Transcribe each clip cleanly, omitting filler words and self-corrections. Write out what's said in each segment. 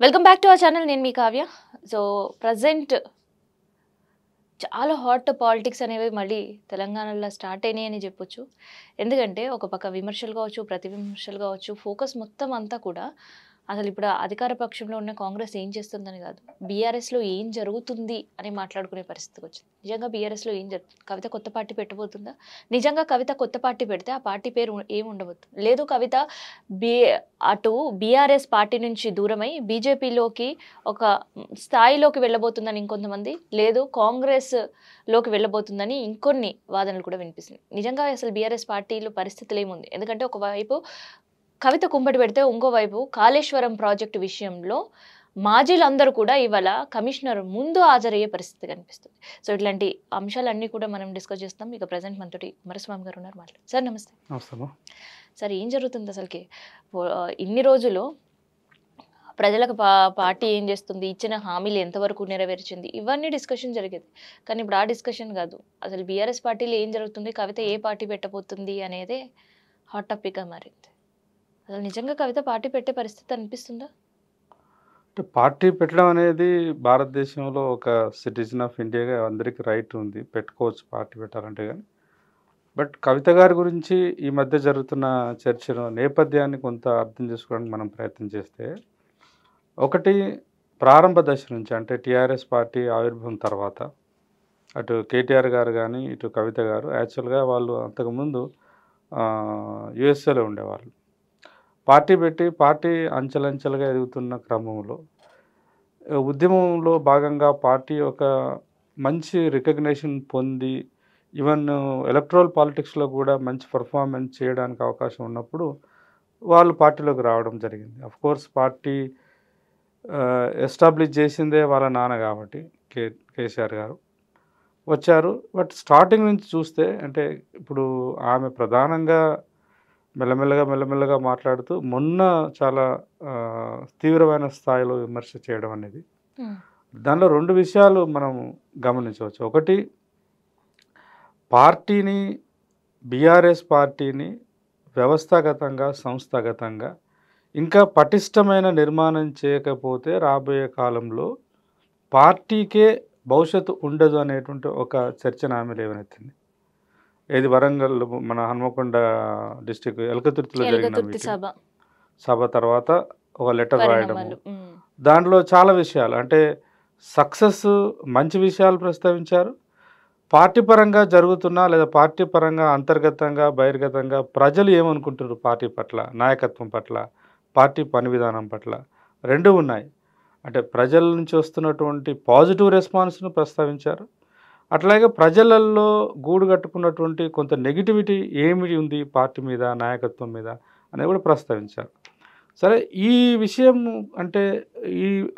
Welcome back to our channel. నేను మీ Kavya. So present చాలా hot politics అనేవి మళ్ళీ తెలంగాణలో స్టార్ట్ అయినాయి అని చెప్పొచ్చు. ఎందుకంటే ఒక పక్క విమర్శలు కావచ్చు, ప్రతి విమర్శలు కావచ్చు, ఫోకస్ మొత్తం అంతా కూడా అసలు ఇప్పుడు అధికార పక్షంలో ఉన్న కాంగ్రెస్ ఏం చేస్తుందని కాదు, బీఆర్ఎస్లో ఏం జరుగుతుంది అని మాట్లాడుకునే పరిస్థితికి వచ్చింది. నిజంగా బీఆర్ఎస్లో ఏం జరుగుతుంది? కవిత కొత్త పార్టీ పెట్టబోతుందా? నిజంగా కవిత కొత్త పార్టీ పెడితే ఆ పార్టీ పేరు ఏం ఉండబోతుంది? లేదు కవిత బీ అటు బీఆర్ఎస్ పార్టీ నుంచి దూరమై బీజేపీలోకి ఒక స్థాయిలోకి వెళ్ళబోతుందని ఇంకొంతమంది, లేదు కాంగ్రెస్ లోకి వెళ్ళబోతుందని ఇంకొన్ని వాదనలు కూడా వినిపిస్తున్నాయి. నిజంగా అసలు బీఆర్ఎస్ పార్టీలో పరిస్థితులు ఏముంది? ఎందుకంటే ఒకవైపు కవిత కుంపటి పెడితే ఇంకోవైపు కాళేశ్వరం ప్రాజెక్టు విషయంలో మాజీలందరూ కూడా ఇవాళ కమిషనర్ ముందు హాజరయ్యే పరిస్థితి కనిపిస్తుంది. సో ఇట్లాంటి అంశాలన్నీ కూడా మనం డిస్కస్ చేస్తాం. ఇక ప్రజెంట్ మనతోటి కుమారస్వామి గారు ఉన్నారు, మాట్లాడు సార్. నమస్తే. సార్, ఏం జరుగుతుంది అసలుకి? ఇన్ని రోజులు ప్రజలకు పార్టీ ఏం చేస్తుంది, ఇచ్చిన హామీలు ఎంతవరకు నెరవేర్చింది, ఇవన్నీ డిస్కషన్ జరిగేది. కానీ ఇప్పుడు ఆ డిస్కషన్ కాదు, అసలు బీఆర్ఎస్ పార్టీలో ఏం జరుగుతుంది, కవిత ఏ పార్టీ పెట్టబోతుంది అనేదే హాట్ టాపిక్గా మారింది. అసలు నిజంగా కవిత పార్టీ పెట్టే పరిస్థితి అనిపిస్తుందా? అంటే పార్టీ పెట్టడం అనేది భారతదేశంలో ఒక సిటిజన్ ఆఫ్ ఇండియాగా అందరికీ రైట్ ఉంది, పెట్టుకోవచ్చు పార్టీ పెట్టాలంటే. కానీ బట్ కవిత గారి గురించి ఈ మధ్య జరుగుతున్న చర్చను నేపథ్యాన్ని కొంత అర్థం చేసుకోవడానికి మనం ప్రయత్నం చేస్తే, ఒకటి ప్రారంభ దశ నుంచి అంటే టీఆర్ఎస్ పార్టీ ఆవిర్భావం తర్వాత అటు కేటీఆర్ గారు కానీ ఇటు కవిత గారు యాక్చువల్గా వాళ్ళు అంతకుముందు యుఎస్ఏలో ఉండేవాళ్ళు. పార్టీ పెట్టి పార్టీ అంచెలంచెలుగా ఎదుగుతున్న క్రమంలో ఉద్యమంలో భాగంగా పార్టీ ఒక మంచి రికగ్నిషన్ పొంది ఈవెన్ ఎలక్ట్రల్ పాలిటిక్స్లో కూడా మంచి పర్ఫార్మెన్స్ చేయడానికి అవకాశం ఉన్నప్పుడు వాళ్ళు పార్టీలోకి రావడం జరిగింది. కోర్స్ పార్టీ ఎస్టాబ్లిష్ చేసిందే వాళ్ళ నాన్న కాబట్టి కేసీఆర్ గారు వచ్చారు. బట్ స్టార్టింగ్ నుంచి చూస్తే అంటే ఇప్పుడు ఆమె ప్రధానంగా మెల్లమెల్లగా మాట్లాడుతూ మొన్న చాలా తీవ్రమైన స్థాయిలో విమర్శ చేయడం అనేది, దానిలో రెండు విషయాలు మనం గమనించవచ్చు. ఒకటి, పార్టీని బీఆర్ఎస్ పార్టీని వ్యవస్థాగతంగా సంస్థాగతంగా ఇంకా పటిష్టమైన నిర్మాణం చేయకపోతే రాబోయే కాలంలో పార్టీకే భవిష్యత్తు ఉండదు అనేటువంటి ఒక చర్చను ఆమె లేవనెత్తింది. ఏది వరంగల్ మన హన్మకొండ డిస్టిక్ ఎలకతుర్తిలో జరిగిన సభ తర్వాత ఒక లెటర్ రాయడము, దాంట్లో చాలా విషయాలు అంటే సక్సెస్ మంచి విషయాలు ప్రస్తావించారు. పార్టీ పరంగా జరుగుతున్నా లేదా పార్టీ పరంగా అంతర్గతంగా బహిర్గతంగా ప్రజలు ఏమనుకుంటారు పార్టీ పట్ల, నాయకత్వం పట్ల, పార్టీ పని విధానం పట్ల రెండు ఉన్నాయి. అంటే ప్రజల నుంచి వస్తున్నటువంటి పాజిటివ్ రెస్పాన్స్ను ప్రస్తావించారు. అట్లాగే ప్రజలలో గూడు కట్టుకున్నటువంటి కొంత నెగిటివిటీ ఏమిటి ఉంది పార్టీ మీద, నాయకత్వం మీద అనేది కూడా ప్రస్తావించారు. సరే, ఈ విషయం అంటే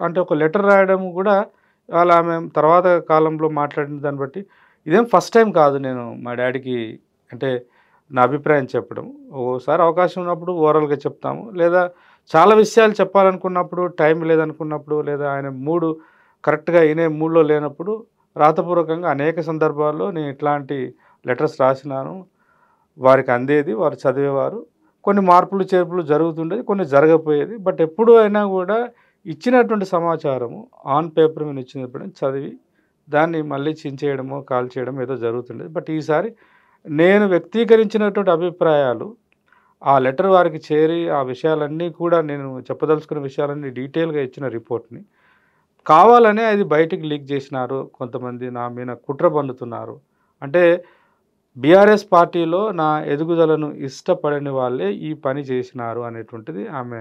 అంటే ఒక లెటర్ రాయడం కూడా వాళ్ళ ఆమె తర్వాత కాలంలో మాట్లాడిన దాన్ని బట్టి ఇదేం ఫస్ట్ టైం కాదు నేను మా డాడీకి అంటే నా అభిప్రాయం చెప్పడం. ఓసారి అవకాశం ఉన్నప్పుడు ఓవరాల్గా చెప్తాము, లేదా చాలా విషయాలు చెప్పాలనుకున్నప్పుడు టైం లేదనుకున్నప్పుడు, లేదా ఆయన మూడు కరెక్ట్గా వినే మూడ్లో లేనప్పుడు రాతపూర్వకంగా అనేక సందర్భాల్లో నేను ఇట్లాంటి లెటర్స్ రాసినాను. వారికి అందేది, వారు చదివేవారు. కొన్ని మార్పులు చేర్పులు జరుగుతుండేది, కొన్ని జరగపోయేది. బట్ ఎప్పుడు అయినా కూడా ఇచ్చినటువంటి సమాచారము ఆన్ పేపర్ మీద ఇచ్చినప్పుడు చదివి దాన్ని మళ్ళీ చించేయడమో కాల్ చేయడం ఏదో జరుగుతుండేది. బట్ ఈసారి నేను వ్యక్తీకరించినటువంటి అభిప్రాయాలు ఆ లెటర్ వారికి చేరి ఆ విషయాలన్నీ కూడా నేను చెప్పదలుచుకున్న విషయాలన్నీ డీటెయిల్గా ఇచ్చిన రిపోర్ట్ని కావాలనే అది బయటికి లీక్ చేసినారు. కొంతమంది నా మీద కుట్ర పన్నుతున్నారు. అంటే బీఆర్ఎస్ పార్టీలో నా ఎదుగుదలను ఇష్టపడని వాళ్ళే ఈ పని చేసినారు అనేటువంటిది ఆమె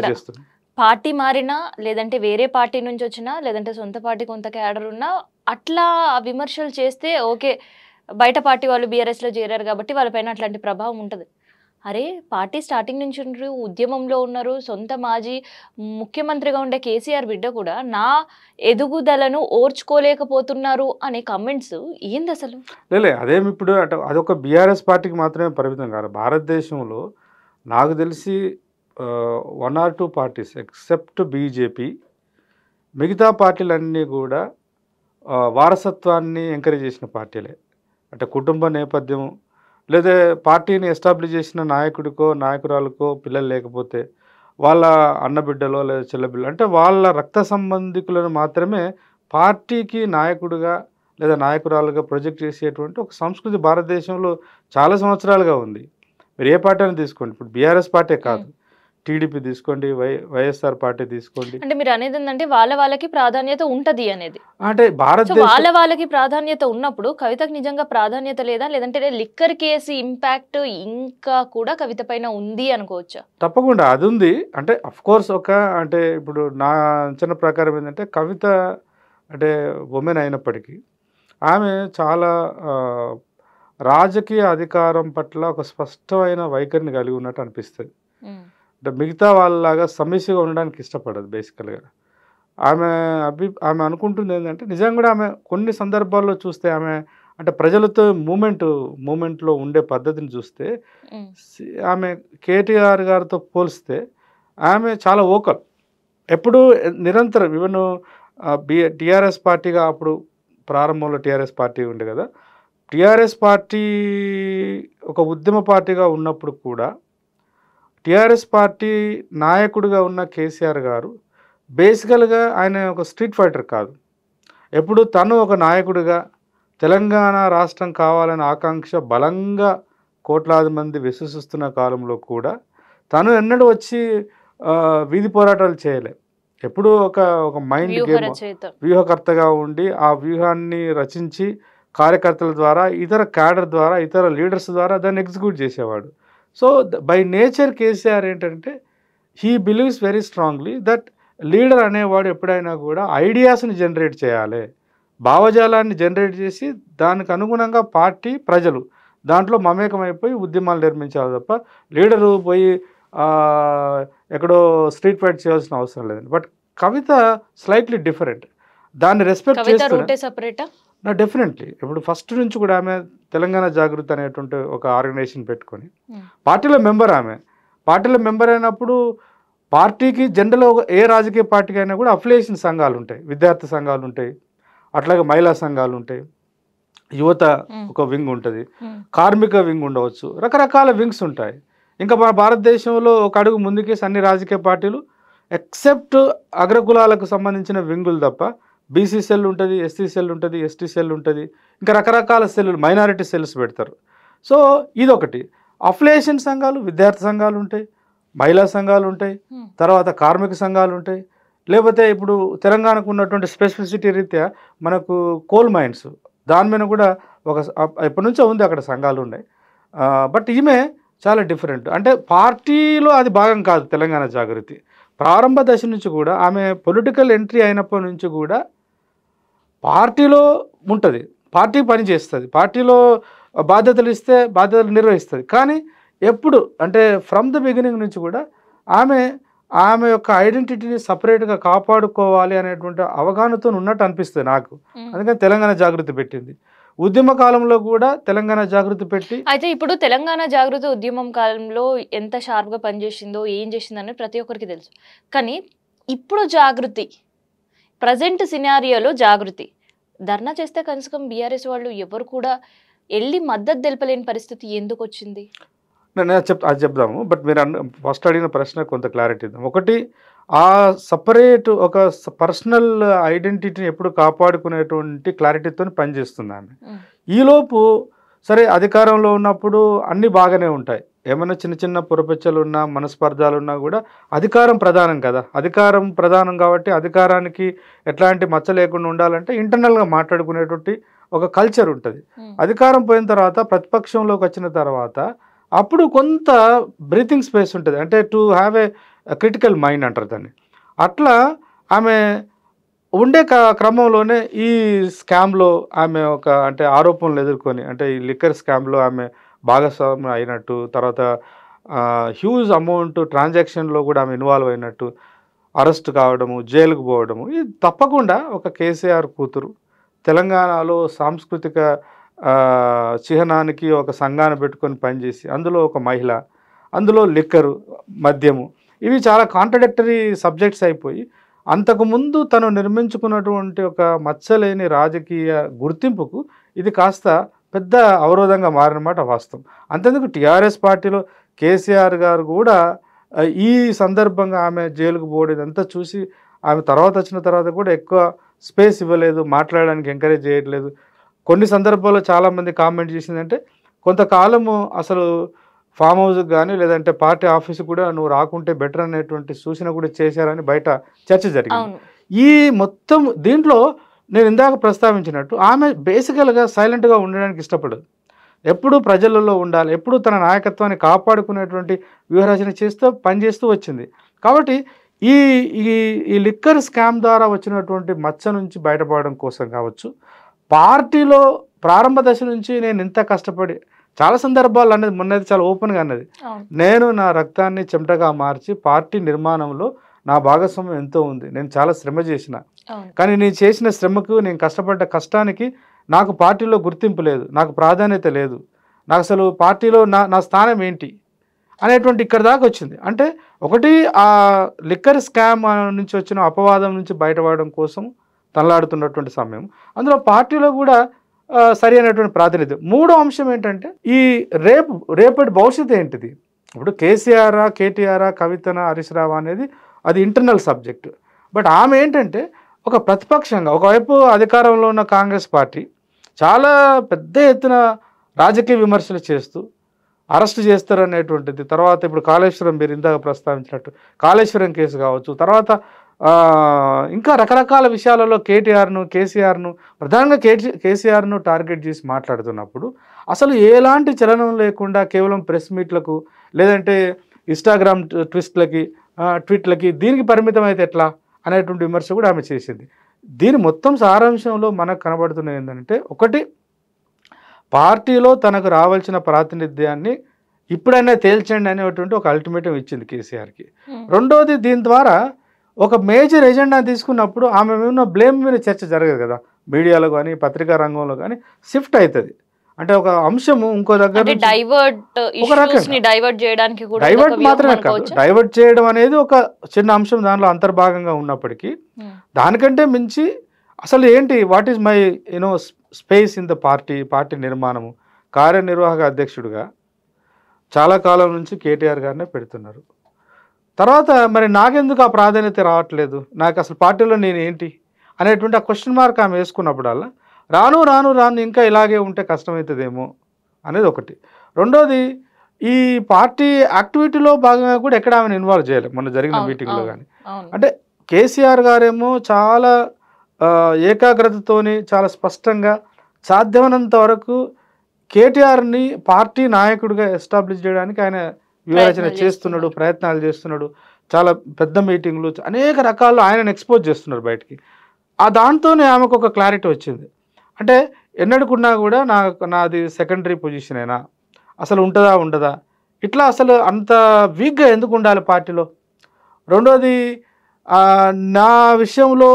చేస్తుంది. పార్టీ మారినా, లేదంటే వేరే పార్టీ నుంచి వచ్చినా, లేదంటే సొంత పార్టీ కొంత క్యాడర్ ఉన్నా అట్లా విమర్శలు చేస్తే ఓకే, బయట పార్టీ వాళ్ళు బీఆర్ఎస్లో చేరారు కాబట్టి వాళ్ళపైన అట్లాంటి ప్రభావం ఉంటుంది. అరే, పార్టీ స్టార్టింగ్ నుంచి ఉన్నారు, ఉద్యమంలో ఉన్నారు, సొంత మాజీ ముఖ్యమంత్రిగా ఉండే కేసీఆర్ బిడ్డ కూడా నా ఎదుగుదలను ఓర్చుకోలేకపోతున్నారు అనే కమెంట్స్ ఏంది అసలు? లేలే, అదేమి ఇప్పుడు అంటే అదొక బీఆర్ఎస్ పార్టీకి మాత్రమే పరిమితం కాదు. భారతదేశంలో నాకు తెలిసి 1 or 2 పార్టీస్ ఎక్సెప్ట్ బీజేపీ, మిగతా పార్టీలన్నీ కూడా వారసత్వాన్ని ఎంకరేజ్ చేసిన పార్టీలే. అంటే కుటుంబ నేపథ్యం లేదా పార్టీని ఎస్టాబ్లిష్ చేసిన నాయకుడికో నాయకురాలకో పిల్లలు లేకపోతే వాళ్ళ అన్నబిడ్డలో లేదా చెల్లబిడ్డలో అంటే వాళ్ళ రక్త సంబంధికులను మాత్రమే పార్టీకి నాయకుడిగా లేదా నాయకురాలుగా ప్రొజెక్ట్ చేసేటువంటి ఒక సంస్కృతి భారతదేశంలో చాలా సంవత్సరాలుగా ఉంది. మీరు ఏ పార్టీ అయినా తీసుకోండి. ఇప్పుడు బీఆర్ఎస్ పార్టీ కాదు. టీడీపీ తీసుకోండి, వైఎస్ఆర్ పార్టీ తీసుకోండి. అంటే మీరు అనేది ఏంటంటే వాళ్ళకి ప్రాధాన్యత ఉంటది అనేది. అంటే సో భారతదేశం వాళ్ళకి ప్రాధాన్యత ఉన్నప్పుడు కవితకు నిజంగా ప్రాధాన్యత లేదా? లేదంటే లిక్కర్ కేసు ఇంపాక్ట్ ఇంకా కూడా కవిత పైన ఉంది అనుకోవచ్చా? తప్పకుండా అది ఉంది. అంటే కోర్స్ అంటే ఇప్పుడు నా అంచనా ప్రకారం ఏంటంటే కవిత అంటే ఉమెన్ అయినప్పటికీ ఆమె చాలా రాజకీయ అధికారం పట్ల ఒక స్పష్టమైన వైఖరిని కలిగి ఉన్నట్టు అనిపిస్తుంది. అంటే మిగతా వాళ్ళలాగా సమిష్టిగా ఉండడానికి ఇష్టపడదు బేసికల్గా. ఆమె అనుకుంటుంది ఏంటంటే నిజంగా కూడా ఆమె కొన్ని సందర్భాల్లో చూస్తే ఆమె అంటే ప్రజలతో మూమెంట్లో ఉండే పద్ధతిని చూస్తే ఆమె కేటీఆర్ గారితో పోలిస్తే ఆమె చాలా ఓకల్. ఎప్పుడు నిరంతరం ఈవెన్ టీఆర్ఎస్ పార్టీగా అప్పుడు ప్రారంభంలో టీఆర్ఎస్ పార్టీ ఉండే కదా, టీఆర్ఎస్ పార్టీ ఒక ఉద్యమ పార్టీగా ఉన్నప్పుడు కూడా టీఆర్ఎస్ పార్టీ నాయకుడిగా ఉన్న కేసీఆర్ గారు బేసికల్గా ఆయన ఒక స్ట్రీట్ ఫైటర్ కాదు. ఎప్పుడు తను ఒక నాయకుడిగా తెలంగాణ రాష్ట్రం కావాలనే ఆకాంక్ష బలంగా కోట్లాది మంది విశ్వసిస్తున్న కాలంలో కూడా తను ఎన్నడూ వచ్చి వీధి పోరాటాలు చేయలే. ఎప్పుడు ఒక మైండ్ గేమ్ వ్యూహకర్తగా ఉండి ఆ వ్యూహాన్ని రచించి కార్యకర్తల ద్వారా ఇతర క్యాడర్ ద్వారా ఇతర లీడర్స్ ద్వారా దాన్ని ఎగ్జిక్యూట్ చేసేవాడు. సో బై నేచర్ కేసీఆర్ ఏంటంటే he believes very strongly that leader అనేవాడు ఎప్పుడైనా కూడా ఐడియాస్ని జనరేట్ చేయాలి, భావజాలాన్ని జనరేట్ చేసి దానికి అనుగుణంగా పార్టీ ప్రజలు దాంట్లో మమేకమైపోయి ఉద్యమాలు నిర్మించాలి తప్ప లీడరు పోయి ఎక్కడో స్ట్రీట్ ఫైట్ చేయాల్సిన అవసరం లేదండి. But Kavitha slightly different. దాన్ని రెస్పెక్ట్ చేస్తున్నా డెఫినెట్లీ. ఇప్పుడు ఫస్ట్ నుంచి కూడా ఆమె తెలంగాణ జాగృతి అనేటువంటి ఒక ఆర్గనైజేషన్ పెట్టుకొని పార్టీలో మెంబర్. ఆమె పార్టీలో మెంబర్ అయినప్పుడు పార్టీకి జనరల్గా ఏ రాజకీయ పార్టీకి అయినా కూడా అఫిలియేషన్ సంఘాలు ఉంటాయి, విద్యార్థి సంఘాలు ఉంటాయి, అట్లాగే మహిళా సంఘాలు ఉంటాయి, యువత ఒక వింగ్ ఉంటుంది, కార్మిక వింగ్ ఉండవచ్చు, రకరకాల వింగ్స్ ఉంటాయి. ఇంకా మన భారతదేశంలో ఒక అడుగు ముందుకేసి అన్ని రాజకీయ పార్టీలు ఎక్సెప్ట్ అగ్రకులాలకు సంబంధించిన వింగులు తప్ప బీసీ సెల్ ఉంటుంది, ఎస్సీ సెల్ ఉంటుంది, ఎస్టీ సెల్ ఉంటుంది, ఇంకా రకరకాల సెల్లు మైనారిటీ సెల్స్ పెడతారు. సో ఇదొకటి. అఫిలియేషన్ సంఘాలు విద్యార్థి సంఘాలు ఉంటాయి, మహిళా సంఘాలు ఉంటాయి, తర్వాత కార్మిక సంఘాలు ఉంటాయి. లేకపోతే ఇప్పుడు తెలంగాణకు ఉన్నటువంటి స్పెసిఫిసిటీ రీత్యా మనకు కోల్ మైన్స్ దాని మీద కూడా ఎప్పటి నుంచో ఉంది, అక్కడ సంఘాలు ఉన్నాయి. బట్ ఈమె చాలా డిఫరెంట్. అంటే పార్టీలో అది భాగం కాదు తెలంగాణ జాగృతి. ప్రారంభ దశ నుంచి కూడా ఆమె పొలిటికల్ ఎంట్రీ అయినప్పటి నుంచి కూడా పార్టీలో ఉంటుంది, పార్టీ పని చేస్తుంది, పార్టీలో బాధ్యతలు ఇస్తే బాధ్యతలు నిర్వహిస్తుంది. కానీ ఎప్పుడు అంటే ఫ్రమ్ ద బిగినింగ్ నుంచి కూడా ఆమె యొక్క ఐడెంటిటీని సపరేట్గా కాపాడుకోవాలి అనేటువంటి అవగాహనతో ఉన్నట్టు అనిపిస్తుంది నాకు. అందుకని తెలంగాణ జాగృతి పెట్టింది. ఉద్యమ కాలంలో కూడా తెలంగాణ జాగృతి పెట్టి అయితే ఇప్పుడు తెలంగాణ జాగృతి ఉద్యమం కాలంలో ఎంత షార్ప్గా పనిచేసిందో ఏం చేసిందని ప్రతి ఒక్కరికి తెలుసు. కానీ ఇప్పుడు జాగృతి ప్రజెంట్ సినారియోలో జాగృతి ధర్నా చేస్తే కనీసం బీఆర్ఎస్ వాళ్ళు ఎవరు కూడా వెళ్ళి మద్దతు తెలపలేని పరిస్థితి ఎందుకు వచ్చింది? అది చెప్దాము. బట్ మీరు ఫస్ట్ అడిగిన ప్రశ్న కొంత క్లారిటీ ఇద్దాం. ఒకటి, ఆ సపరేట్ ఒక పర్సనల్ ఐడెంటిటీని ఎప్పుడు కాపాడుకునేటువంటి క్లారిటీతో పనిచేస్తుంది ఆమె. ఈలోపు సరే అధికారంలో ఉన్నప్పుడు అన్నీ బాగానే ఉంటాయి, ఏమైనా చిన్న చిన్న పురపెచ్చలు ఉన్నా మనస్పర్ధాలు ఉన్నా కూడా అధికారం ప్రధానం కదా. అధికారం ప్రధానం కాబట్టి అధికారానికి ఎట్లాంటి మచ్చ లేకుండా ఉండాలంటే ఇంటర్నల్గా మాట్లాడుకునేటువంటి ఒక కల్చర్ ఉంటుంది. అధికారం పోయిన తర్వాత ప్రతిపక్షంలోకి వచ్చిన తర్వాత అప్పుడు కొంత బ్రీతింగ్ స్పేస్ ఉంటుంది, అంటే to have a critical mind అంటారు దాన్ని. అట్లా ఆమె ఉండే క్రమంలోనే ఈ స్కామ్లో ఆమె అంటే ఆరోపణలు ఎదుర్కొని, అంటే ఈ లిక్కర్ స్కామ్లో ఆమె భాగస్వామ్యం అయినట్టు, తర్వాత హ్యూజ్ అమౌంట్ ట్రాన్సాక్షన్లో కూడా ఆమె ఇన్వాల్వ్ అయినట్టు, అరెస్ట్ కావడము, జైలుకు పోవడము, ఇది తప్పకుండా ఒక కేసీఆర్ కూతురు తెలంగాణలో సాంస్కృతిక చిహ్నానికి ఒక సంఘాన్ని పెట్టుకొని పనిచేసి అందులో ఒక మహిళ, అందులో లిక్కరు, మద్యము, ఇవి చాలా కాంట్రడిక్టరీ సబ్జెక్ట్స్ అయిపోయి అంతకుముందు తను నిర్మించుకున్నటువంటి ఒక మచ్చలేని రాజకీయ గుర్తింపుకు ఇది కాస్త పెద్ద అవరోధంగా మారినమాట వాస్తవం. అంతేందుకు టీఆర్ఎస్ పార్టీలో కేసీఆర్ గారు కూడా ఈ సందర్భంగా ఆమె జైలుకు పోవడం ఇదంతా చూసి ఆమె తర్వాత వచ్చిన తర్వాత కూడా ఎక్కువ స్పేస్ ఇవ్వలేదు, మాట్లాడడానికి ఎంకరేజ్ చేయట్లేదు. కొన్ని సందర్భాల్లో చాలామంది కామెంట్ చేసిందంటే కొంతకాలము అసలు ఫామ్ హౌస్కి కానీ లేదంటే పార్టీ ఆఫీస్కి కూడా నువ్వు రాకుంటే బెటర్ అనేటువంటి సూచన కూడా చేశారని బయట చర్చ జరిగింది. అవును. ఈ మొత్తం దీంట్లో నేను ఇందాక ప్రస్తావించినట్టు ఆమె బేసికల్గా సైలెంట్గా ఉండడానికి ఇష్టపడదు. ఎప్పుడూ ప్రజలలో ఉండాలి, ఎప్పుడూ తన నాయకత్వాన్ని కాపాడుకునేటువంటి వ్యూహరచన చేస్తూ పనిచేస్తూ వచ్చింది. కాబట్టి ఈ ఈ ఈ లిక్కర్ స్కామ్ ద్వారా వచ్చినటువంటి మచ్చ నుంచి బయటపడడం కోసం కావచ్చు, పార్టీలో ప్రారంభ దశ నుంచి నేను ఇంత కష్టపడి చాలా సందర్భాలు అన్నది మొన్నది చాలా ఓపెన్గా అన్నది, అవును. నేను నా రక్తాన్ని చెమటగా మార్చి పార్టీ నిర్మాణంలో నా భాగస్వామ్యం ఎంతో ఉంది, నేను చాలా శ్రమ చేసిన, అవును. కానీ నేను చేసిన శ్రమకు నేను కష్టపడ్డ కష్టానికి నాకు పార్టీలో గుర్తింపు లేదు, నాకు ప్రాధాన్యత లేదు, నాకు అసలు పార్టీలో నా స్థానం ఏంటి అనేటువంటి ఇక్కడ దాకా వచ్చింది. అంటే ఒకటి ఆ లిక్కర్ స్కామ్ నుంచి వచ్చిన అపవాదం నుంచి బయటపడడం కోసం తనలాడుతున్నటువంటి సమయం, అందులో పార్టీలో కూడా సరి అయినటువంటి ప్రాతినిధ్యం. మూడో అంశం ఏంటంటే ఈ రేపటి భవిష్యత్తు ఏంటిది. ఇప్పుడు కేసీఆరా, కేటీఆరా, కవితనా, హరీష్ రావు అనేది అది ఇంటర్నల్ సబ్జెక్ట్. బట్ ఆమె ఏంటంటే ఒక ప్రతిపక్షంగా ఒకవైపు అధికారంలో ఉన్న కాంగ్రెస్ పార్టీ చాలా పెద్ద ఎత్తున రాజకీయ విమర్శలు చేస్తూ అరెస్ట్ చేస్తారనేటువంటిది, తర్వాత ఇప్పుడు కాళేశ్వరం మీరు ఇందాక ప్రస్తావించినట్టు కాళేశ్వరం కేసు కావచ్చు, తర్వాత ఇంకా రకరకాల విషయాలలో కేసీఆర్ను ప్రధానంగా కేసీఆర్ను టార్గెట్ చేసి మాట్లాడుతున్నప్పుడు అసలు ఎలాంటి చలనం లేకుండా కేవలం ప్రెస్ మీట్లకు లేదంటే ఇన్స్టాగ్రామ్ ట్వీట్లకి దీనికి పరిమితం అయితే ఎట్లా అనేటువంటి విమర్శ కూడా ఆమె చేసింది. దీని మొత్తం సారాంశంలో మనకు కనబడుతున్నది ఏంటంటే, ఒకటి పార్టీలో తనకు రావాల్సిన ప్రాతినిధ్యాన్ని ఇప్పుడైనా తేల్చండి అనేటువంటి ఒక అల్టిమేటం ఇచ్చింది కేసీఆర్కి. రెండోది, దీని ద్వారా ఒక మేజర్ ఎజెండా తీసుకున్నప్పుడు ఆమె మీద బ్లేమ్ మీద చర్చ జరగదు కదా, మీడియాలో కానీ పత్రికా రంగంలో కానీ షిఫ్ట్ అవుతుంది. అంటే ఒక అంశము ఇంకో దగ్గర డైవర్ట్ చేయడానికి కూడా డైవర్ట్ మాత్రమే కాదు, డైవర్ట్ చేయడం అనేది ఒక చిన్న అంశం దానిలో అంతర్భాగంగా ఉన్నప్పటికీ దానికంటే మించి అసలు ఏంటి, what is my space in the party నిర్మాణము. కార్యనిర్వాహక అధ్యక్షుడిగా చాలా కాలం నుంచి కేటీఆర్ గారినే పెడుతున్నారు. తర్వాత మరి నాకెందుకు ఆ ప్రాధాన్యత రావట్లేదు, నాకు అసలు పార్టీలో నేను ఏంటి అనేటువంటి ఆ క్వశ్చన్ మార్క్ ఆమె వేసుకున్నప్పుడల్లా రాను ఇంకా ఇలాగే ఉంటే కష్టమవుతుందేమో అనేది ఒకటి. రెండోది, ఈ పార్టీ యాక్టివిటీలో భాగంగా కూడా ఎక్కడ ఆమెను ఇన్వాల్వ్ చేయాలి మొన్న జరిగిన మీటింగ్లో కానీ. అంటే కేసీఆర్ గారేమో చాలా ఏకాగ్రతతోని చాలా స్పష్టంగా సాధ్యమైనంత వరకు కేటీఆర్ని పార్టీ నాయకుడిగా ఎస్టాబ్లిష్ చేయడానికి ఆయన వ్యూహరచన చేస్తున్నాడు, ప్రయత్నాలు చేస్తున్నాడు. చాలా పెద్ద మీటింగ్లు అనేక రకాల్లో ఆయనను ఎక్స్పోజ్ చేస్తున్నారు బయటికి. ఆ దాంతోనే ఆమెకు ఒక క్లారిటీ వచ్చింది. అంటే ఎన్నడుకున్నా కూడా నాది సెకండరీ పొజిషన్ అయినా అసలు ఉండదా ఇట్లా అసలు అంత వీక్గా ఎందుకు ఉండాలి పార్టీలో. రెండోది, నా విషయంలో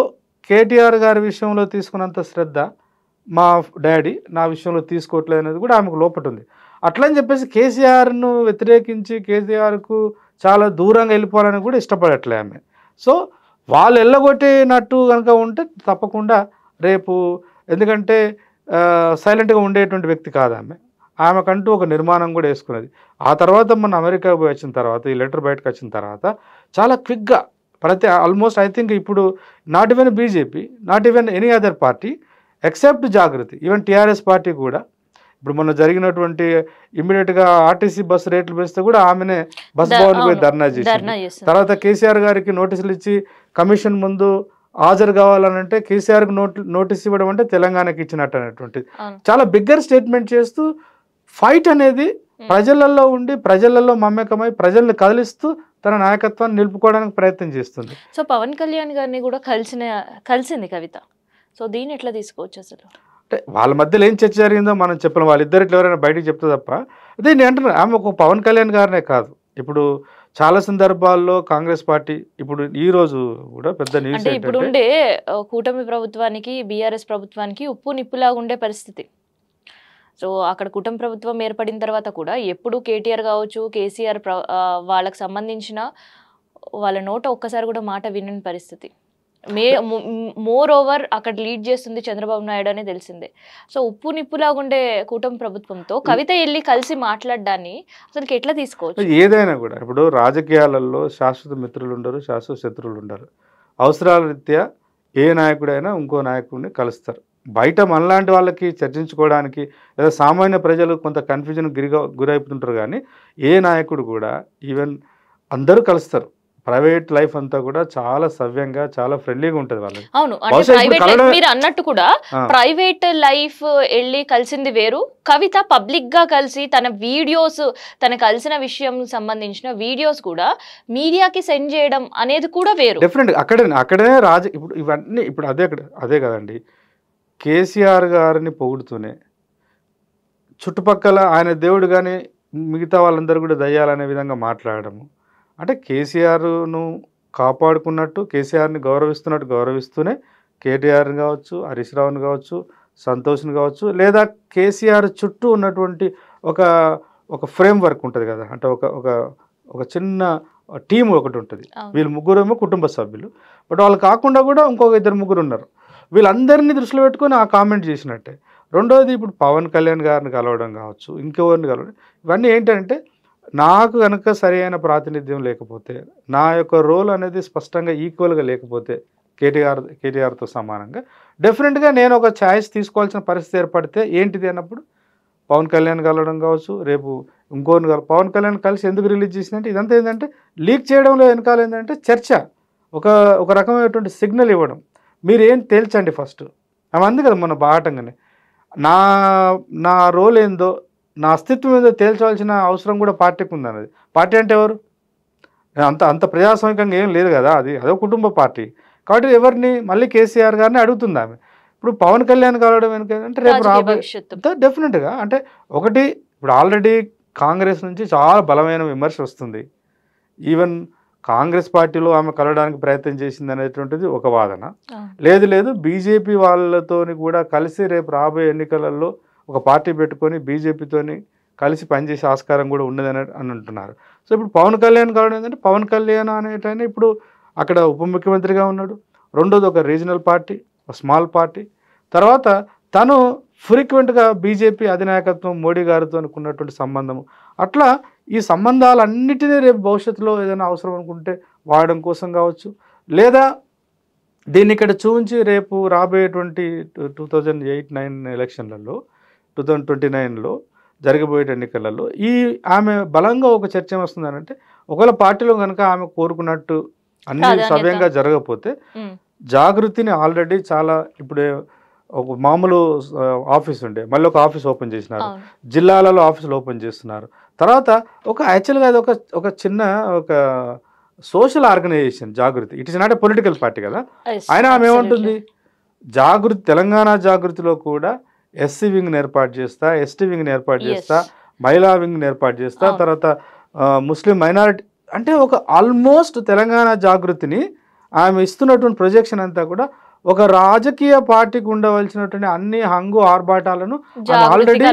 కేటీఆర్ గారి విషయంలో తీసుకున్నంత శ్రద్ధ మా డాడీ నా విషయంలో తీసుకోవట్లేదు అనేది కూడా ఆమెకు లోపట ఉంది. అట్లని చెప్పేసి కేసీఆర్ను వ్యతిరేకించి కేసీఆర్కు చాలా దూరంగా వెళ్ళిపోవాలని కూడా ఇష్టపడట్లే ఆమె. సో వాళ్ళు వెళ్ళగొట్టినట్టు కనుక ఉంటే తప్పకుండా రేపు, ఎందుకంటే సైలెంట్గా ఉండేటువంటి వ్యక్తి కాదు ఆమె, ఆమెకంటూ ఒక నిర్మాణం కూడా వేసుకున్నది. ఆ తర్వాత మన అమెరికా పోయి వచ్చిన తర్వాత ఈ లెటర్ బయటకు వచ్చిన తర్వాత చాలా క్విక్గా ఆల్మోస్ట్ ఐ థింక్ ఇప్పుడు not even BJP, not even any other party except Jagruti, even TRS party కూడా ఇప్పుడు మొన్న జరిగినటువంటి ఇమ్మీడియట్గా ఆర్టీసీ బస్సు రేట్లు పెంచితే కూడా ఆమెనే బస్ భవన్ పోయి ధర్నా చేసింది. తర్వాత కేసీఆర్ గారికి నోటీసులు ఇచ్చి కమిషన్ ముందు హాజరు కావాలనంటే కేసీఆర్కి నోటీస్ ఇవ్వడం అంటే తెలంగాణకి ఇచ్చినట్టు అనేటువంటిది చాలా బిగ్గర్ స్టేట్మెంట్ చేస్తూ ఫైట్ అనేది ప్రజలలో ఉండి ప్రజలలో మమ్మకమై ప్రజల్ని కదిలిస్తూ తన నాయకత్వాన్ని నిలుపుకోవడానికి ప్రయత్నం చేస్తుంది. సో పవన్ కళ్యాణ్ గారిని కూడా కలిసింది కవిత. సో దీన్ని ఎట్లా తీసుకోవచ్చు అసలు? అంటే వాళ్ళ మధ్యలో ఏం చర్చ జరిగిందో మనం చెప్పలేం, వాళ్ళిద్దరిట్లో ఎవరైనా బయటకు చెప్తే తప్ప. అదే నేను అంటున్నాను, ఆమె ఒక పవన్ కళ్యాణ్ గారినే కాదు, ఇప్పుడు చాలా సందర్భాల్లో కాంగ్రెస్ పార్టీ ఇప్పుడు ఈ రోజు కూడా పెద్ద న్యూస్ అంటే ఇప్పుడు ఉండే కూటమి ప్రభుత్వానికి బీఆర్ఎస్ ప్రభుత్వానికి ఉప్పు నిప్పులాగా ఉండే పరిస్థితి. సో అక్కడ కూటమి ప్రభుత్వం ఏర్పడిన తర్వాత కూడా ఎప్పుడు కేటీఆర్ కావచ్చు, కేసీఆర్ వాళ్ళకి సంబంధించిన వాళ్ళ నోట ఒక్కసారి కూడా మాట వినని పరిస్థితి. మోర్ ఓవర్ అక్కడ లీడ్ చేస్తుంది చంద్రబాబు నాయుడు అని తెలిసిందే. సో ఉప్పు నిప్పులాగా ఉండే కూటమి ప్రభుత్వంతో కవిత వెళ్ళి కలిసి మాట్లాడడాన్ని అసలు ఎట్లా తీసుకోవచ్చు? ఏదైనా కూడా ఇప్పుడు రాజకీయాలలో శాశ్వత మిత్రులు ఉండరు, శాశ్వత శత్రువులు ఉండరు. అవసరాల రీత్యా ఏ నాయకుడైనా ఇంకో నాయకుడిని కలుస్తారు. బయట మనలాంటి వాళ్ళకి చర్చించుకోవడానికి లేదా సామాన్య ప్రజలు కొంత కన్ఫ్యూజన్ గురైపోతుంటారు. కానీ ఏ నాయకుడు కూడా ఈవెన్ అందరూ కలుస్తారు. ప్రైవేట్ లైఫ్ అంతా కూడా చాలా సవ్యంగా చాలా ఫ్రెండ్లీగా ఉంటుంది వాళ్ళకి. అవును, అంటే ప్రైవేట్ లైఫ్ మీరు అన్నట్టు కూడా ప్రైవేట్ లైఫ్ వెళ్ళి కలిసింది వేరు. కవిత పబ్లిక్ గా కలిసి తన వీడియోస్, తన కలిసిన విషయం సంబంధించిన వీడియోస్ కూడా మీడియాకి సెండ్ చేయడం అనేది కూడా వేరు. డెఫినెట్ అక్కడే ఇప్పుడు ఇవన్నీ ఇప్పుడు అదే కదండి. కేసీఆర్ గారిని పొగుడుతూనే చుట్టుపక్కల ఆయన దేవుడు కానీ మిగతా వాళ్ళందరూ కూడా దయ్యాలనే విధంగా మాట్లాడము అంటే కేసీఆర్ను కాపాడుకున్నట్టు, కేసీఆర్ని గౌరవిస్తూనే కేటీఆర్ని కావచ్చు, హరీష్ రావుని కావచ్చు, సంతోష్ని కావచ్చు, లేదా కేసీఆర్ చుట్టూ ఉన్నటువంటి ఒక ఫ్రేమ్ వర్క్ ఉంటుంది కదా, అంటే ఒక చిన్న టీం ఒకటి ఉంటుంది. వీళ్ళు ముగ్గురేమో కుటుంబ సభ్యులు. బట్ వాళ్ళు కాకుండా కూడా ఇంకొక 2-3 ఉన్నారు. వీళ్ళందరినీ దృష్టిలో పెట్టుకొని ఆ కామెంట్ చేసినట్టే. రెండోది ఇప్పుడు పవన్ కళ్యాణ్ గారిని కలవడం కావచ్చు, ఇంకెవరిని కలవడం, ఇవన్నీ ఏంటంటే నాకు కనుక సరి అయిన ప్రాతినిధ్యం లేకపోతే, నా యొక్క రోల్ అనేది స్పష్టంగా ఈక్వల్గా లేకపోతే కేటీఆర్తో సమానంగా డెఫినెట్గా నేను ఒక ఛాయిస్ తీసుకోవాల్సిన పరిస్థితి ఏర్పడితే ఏంటిది అన్నప్పుడు పవన్ కళ్యాణ్ కలవడం కావచ్చు, రేపు ఇంకోని పవన్ కళ్యాణ్ కలిసి ఎందుకు రిలీజ్ చేసిందంటే ఇదంతా ఏంటంటే లీక్ చేయడంలో వెనకాల ఏంటంటే చర్చ, ఒక రకమైనటువంటి సిగ్నల్ ఇవ్వడం. మీరు ఏం తేల్చండి ఫస్ట్. ఆమె అంది కదా మొన్న బాటంగానే, నా రోల్ ఏందో, నా అస్తిత్వం ఏదో తేల్చవలసిన అవసరం కూడా పార్టీకి ఉందన్నది. పార్టీ అంటే ఎవరు? అంత ప్రజాస్వామికంగా ఏం లేదు కదా, అదో కుటుంబ పార్టీ. కాబట్టి ఎవరిని మళ్ళీ కేసీఆర్ గారిని అడుగుతుంది ఆమె. ఇప్పుడు పవన్ కళ్యాణ్ కలవడం ఎందుకంటే రేపు రాబోయే డెఫినెట్గా అంటే ఒకటి ఇప్పుడు ఆల్రెడీ కాంగ్రెస్ నుంచి చాలా బలమైన విమర్శ వస్తుంది. ఈవెన్ కాంగ్రెస్ పార్టీలో ఆమె కలవడానికి ప్రయత్నం చేసింది అనేటువంటిది ఒక వాదన. లేదు బీజేపీ వాళ్ళతోని కూడా కలిసి రేపు రాబోయే ఎన్నికలలో ఒక పార్టీ పెట్టుకొని బీజేపీతోని కలిసి పనిచేసే ఆస్కారం కూడా ఉన్నదని అంటున్నారు. సో ఇప్పుడు పవన్ కళ్యాణ్ కలవడం ఏంటంటే పవన్ కళ్యాణ్ అనేటైనా ఇప్పుడు అక్కడ ఉప ముఖ్యమంత్రిగా ఉన్నాడు. రెండోది ఒక రీజనల్ పార్టీ, ఒక స్మాల్ పార్టీ. తర్వాత తను ఫ్రీక్వెంట్గా బీజేపీ అధినాయకత్వం మోడీ గారితో ఉన్నటువంటి సంబంధము. అట్లా ఈ సంబంధాలన్నిటినీ రేపు భవిష్యత్తులో ఏదైనా అవసరం అనుకుంటే వాడడం కోసం కావచ్చు, లేదా దీన్ని ఇక్కడ చూపించి రేపు రాబోయేటువంటి 2008-9 ఎలక్షన్లలో 2029లో జరగబోయే ఎన్నికలలో ఆమె బలంగా ఒక చర్చ వస్తుందనంటే ఒకవేళ పార్టీలో కనుక ఆమె కోరుకున్నట్టు అన్ని సవ్యంగా జరగకపోతే జాగృతిని ఆల్రెడీ చాలా ఇప్పుడు ఒక మామూలు ఆఫీస్ ఉండే మళ్ళీ ఒక ఆఫీస్ ఓపెన్ చేసినారు, జిల్లాలలో ఆఫీసులు ఓపెన్ చేస్తున్నారు. తర్వాత యాక్చువల్గా అది ఒక చిన్న ఒక social organisation Jagruthi. It is not a political party కదా. అయినా ఆమె ఏమంటుంది, జాగృతి తెలంగాణ జాగృతిలో కూడా ఎస్సీ వింగ్ని ఏర్పాటు చేస్తా, ఎస్టీ వింగ్ని ఏర్పాటు చేస్తా, మహిళా వింగ్ని ఏర్పాటు చేస్తా, తర్వాత ముస్లిం మైనారిటీ, అంటే ఒక ఆల్మోస్ట్ తెలంగాణ జాగృతిని ఆమె ఇస్తున్నటువంటి ప్రొజెక్షన్ అంతా కూడా ఒక రాజకీయ పార్టీకి ఉండవలసినటువంటి అన్ని హంగు ఆర్భాటాలను ఆల్రెడీ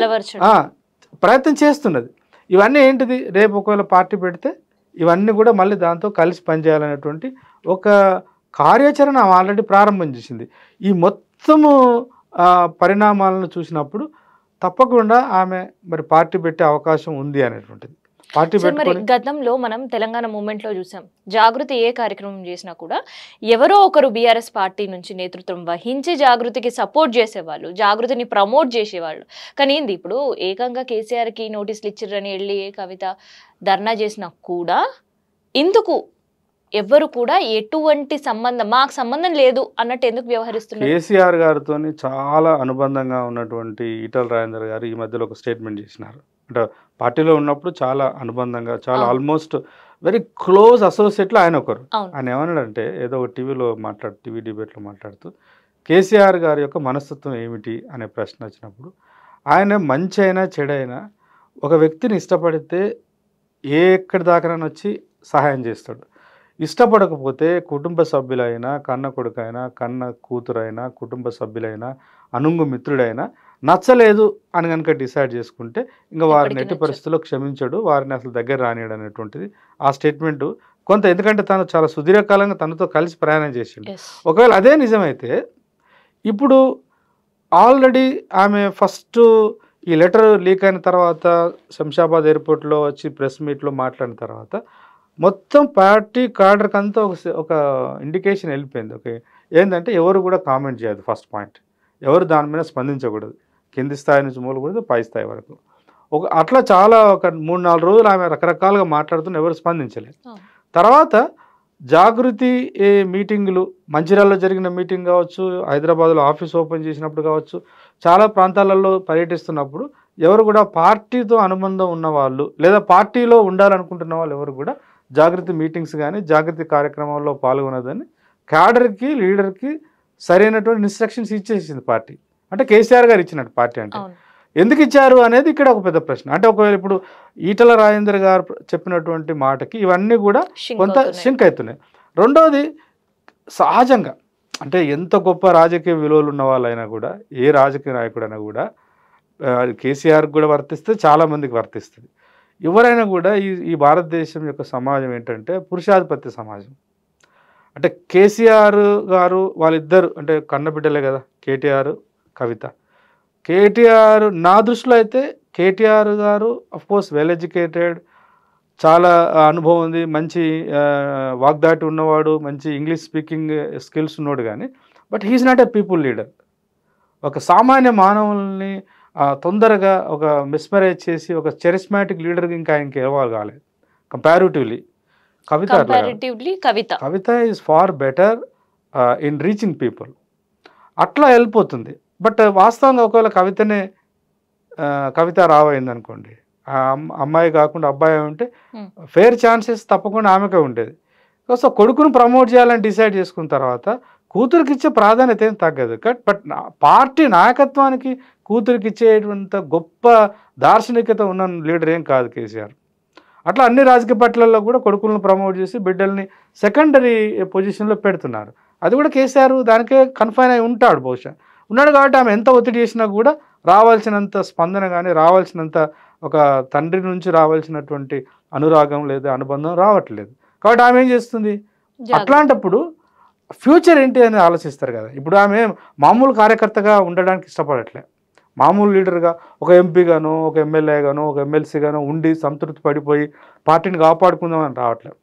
ప్రయత్నం చేస్తున్నది. ఇవన్నీ ఏంటిది, రేపు ఒకవేళ పార్టీ పెడితే ఇవన్నీ కూడా మళ్ళీ దాంతో కలిసి పనిచేయాలనేటువంటి ఒక కార్యాచరణ ఆల్రెడీ ప్రారంభం చేసింది. ఈ మొత్తము పరిణామాలను చూసినప్పుడు తప్పకుండా ఆమె మరి పార్టీ పెట్టే అవకాశం ఉంది అనేటువంటిది. మరి గతంలో మనం తెలంగాణ మూమెంట్ లో చూసాం, జాగృతి ఏ కార్యక్రమం చేసినా కూడా ఎవరో ఒకరు బీఆర్ఎస్ పార్టీ నుంచి నేతృత్వం వహించి జాగృతికి సపోర్ట్ చేసేవాళ్ళు, జాగృతిని ప్రమోట్ చేసేవాళ్ళు. కానీ ఏంది ఇప్పుడు ఏకంగా కేసీఆర్కి నోటీసులు ఇచ్చిర్రని వెళ్ళి కవిత ధర్నా చేసినా కూడా ఎందుకు ఎవరు కూడా ఎటువంటి సంబంధం, మాకు సంబంధం లేదు అన్నట్టు ఎందుకు వ్యవహరిస్తున్నారు? కేసీఆర్ గారితో చాలా అనుబంధంగా ఉన్నటువంటి ఈటల రాజేందర్ గారు ఈ మధ్యలో ఒక స్టేట్మెంట్ చేసినారు. అంటే పార్టీలో ఉన్నప్పుడు చాలా అనుబంధంగా, చాలా ఆల్మోస్ట్ వెరీ క్లోజ్ అసోసియేట్లో ఆయన ఒకరు. ఆయన ఏమన్నాడంటే ఏదో ఒక టీవీ డిబేట్లో మాట్లాడుతూ కేసీఆర్ గారి యొక్క మనస్తత్వం ఏమిటి అనే ప్రశ్న వచ్చినప్పుడు ఆయన మంచి అయినా చెడైనా ఒక వ్యక్తిని ఇష్టపడితే ఎక్కడి దాకానైనా వచ్చి సహాయం చేస్తాడు. ఇష్టపడకపోతే కుటుంబ సభ్యులైనా, కన్న కొడుకైనా, కన్న కూతురైనా, కుటుంబ సభ్యులైనా, అనుంగు మిత్రుడైనా నచ్చలేదు అని కనుక డిసైడ్ చేసుకుంటే ఇంకా వారిని ఎట్టి పరిస్థితుల్లో క్షమించడు, వారిని అసలు దగ్గర రానియడు అనేటువంటిది ఆ స్టేట్మెంటు కొంత, ఎందుకంటే తను చాలా సుదీర్ఘకాలంగా తనతో కలిసి ప్రయాణం చేసిండు. ఎస్. ఒకవేళ అదే నిజమైతే ఇప్పుడు ఆల్రెడీ ఆమె ఫస్ట్ ఈ లెటర్ లీక్ అయిన తర్వాత శంషాబాద్ ఎయిర్పోర్ట్లో వచ్చి ప్రెస్ మీట్లో మాట్లాడిన తర్వాత మొత్తం పార్టీ కాడర్కి అంతా ఒక ఇండికేషన్ వెళ్ళిపోయింది. ఓకే, ఏంటంటే ఎవరు కూడా కామెంట్ చేయదు. ఫస్ట్ పాయింట్, ఎవరు దాని మీద స్పందించకూడదు. కింది స్థాయి నుంచి మొదలుకూడదు పై స్థాయి వరకు. అట్లా చాలా ఒక 3-4 రోజులు ఆమె రకరకాలుగా మాట్లాడుతున్న ఎవరు స్పందించలేదు. తర్వాత జాగృతి మీటింగులు, మంచిర్యాలలో జరిగిన మీటింగ్ కావచ్చు, హైదరాబాద్లో ఆఫీస్ ఓపెన్ చేసినప్పుడు కావచ్చు, చాలా ప్రాంతాలలో పర్యటిస్తున్నప్పుడు ఎవరు కూడా పార్టీతో అనుబంధం ఉన్న వాళ్ళు లేదా పార్టీలో ఉండాలనుకుంటున్న వాళ్ళు ఎవరు కూడా జాగృతి మీటింగ్స్ కానీ జాగృతి కార్యక్రమాల్లో పాల్గొనదని క్యాడర్కి లీడర్కి సరైనటువంటి ఇన్స్ట్రక్షన్స్ ఇచ్చేసింది పార్టీ. అంటే కేసీఆర్ గారు ఇచ్చినట్టు పార్టీ. అంటే ఎందుకు ఇచ్చారు అనేది ఇక్కడ ఒక పెద్ద ప్రశ్న. అంటే ఒకవేళ ఇప్పుడు ఈటల రాజేందర్ గారు చెప్పినటువంటి మాటకి ఇవన్నీ కూడా కొంత షింక్ అవుతున్నాయి. రెండోది, సహజంగా అంటే ఎంత గొప్ప రాజకీయ విలువలు ఉన్న వాళ్ళైనా కూడా, ఏ రాజకీయ నాయకుడైనా కూడా కేసీఆర్కి కూడా వర్తిస్తే చాలామందికి వర్తిస్తుంది. ఎవరైనా కూడా ఈ భారతదేశం యొక్క సమాజం ఏంటంటే పురుషాధిపత్య సమాజం. అంటే కేసీఆర్ గారు వాళ్ళిద్దరు అంటే కన్నబిడ్డలే కదా, కేటీఆర్ కవిత. కేటీఆర్ నా దృష్టిలో అయితే కేటీఆర్ గారు అఫ్కోర్స్ వెల్ ఎడ్యుకేటెడ్, చాలా అనుభవం ఉంది, మంచి వాగ్దాటి ఉన్నవాడు, మంచి ఇంగ్లీష్ స్పీకింగ్ స్కిల్స్ ఉన్నాడు. కానీ but he's not a people leader. ఒక సామాన్య మానవుల్ని తొందరగా ఒక మిస్మరైజ్ చేసి ఒక చెరిస్మాటిక్ లీడర్కి ఇంకా ఎవాల్వ్ కాలేదు comparatively. Kavitha is far better in reaching people. అట్లా వెళ్ళిపోతుంది. బట్ వాస్తవంగా ఒకవేళ కవిత రావైంది అనుకోండి, అమ్మాయి కాకుండా అబ్బాయి ఉంటే ఫెయిర్ ఛాన్సెస్ తప్పకుండా ఆమెకే ఉండేది. సో కొడుకును ప్రమోట్ చేయాలని డిసైడ్ చేసుకున్న తర్వాత కూతురికి ఇచ్చే ప్రాధాన్యత ఏం తగ్గదు. బట్ పార్టీ నాయకత్వానికి కూతురికి ఇచ్చేటువంటి గొప్ప దార్శనికత ఉన్న లీడర్ ఏం కాదు కేసీఆర్. అట్లా అన్ని రాజకీయ పార్టీలలో కూడా కొడుకులను ప్రమోట్ చేసి బిడ్డల్ని సెకండరీ పొజిషన్లో పెడుతున్నారు. అది కూడా కేసీఆర్ దానికే కన్ఫైన్ అయి ఉంటాడు, బహుశా ఉన్నాడు. కాబట్టి ఆమె ఎంత ఒత్తిడి చేసినా కూడా రావాల్సినంత స్పందన కానీ రావాల్సినంత ఒక తండ్రి నుంచి రావాల్సినటువంటి అనురాగం లేదా అనుబంధం రావట్లేదు. కాబట్టి ఆమె ఏం చేస్తుంది, అట్లాంటప్పుడు ఫ్యూచర్ ఏంటి అని ఆలోచిస్తారు కదా. ఇప్పుడు ఆమె మామూలు కార్యకర్తగా ఉండడానికి ఇష్టపడట్లే, మామూలు లీడర్గా ఒక ఎంపీగానో ఒక ఎమ్మెల్యేగానో ఒక ఎమ్మెల్సీగానో ఉండి సంతృప్తి పడిపోయి పార్టీని కాపాడుకుందామని రావట్లేదు.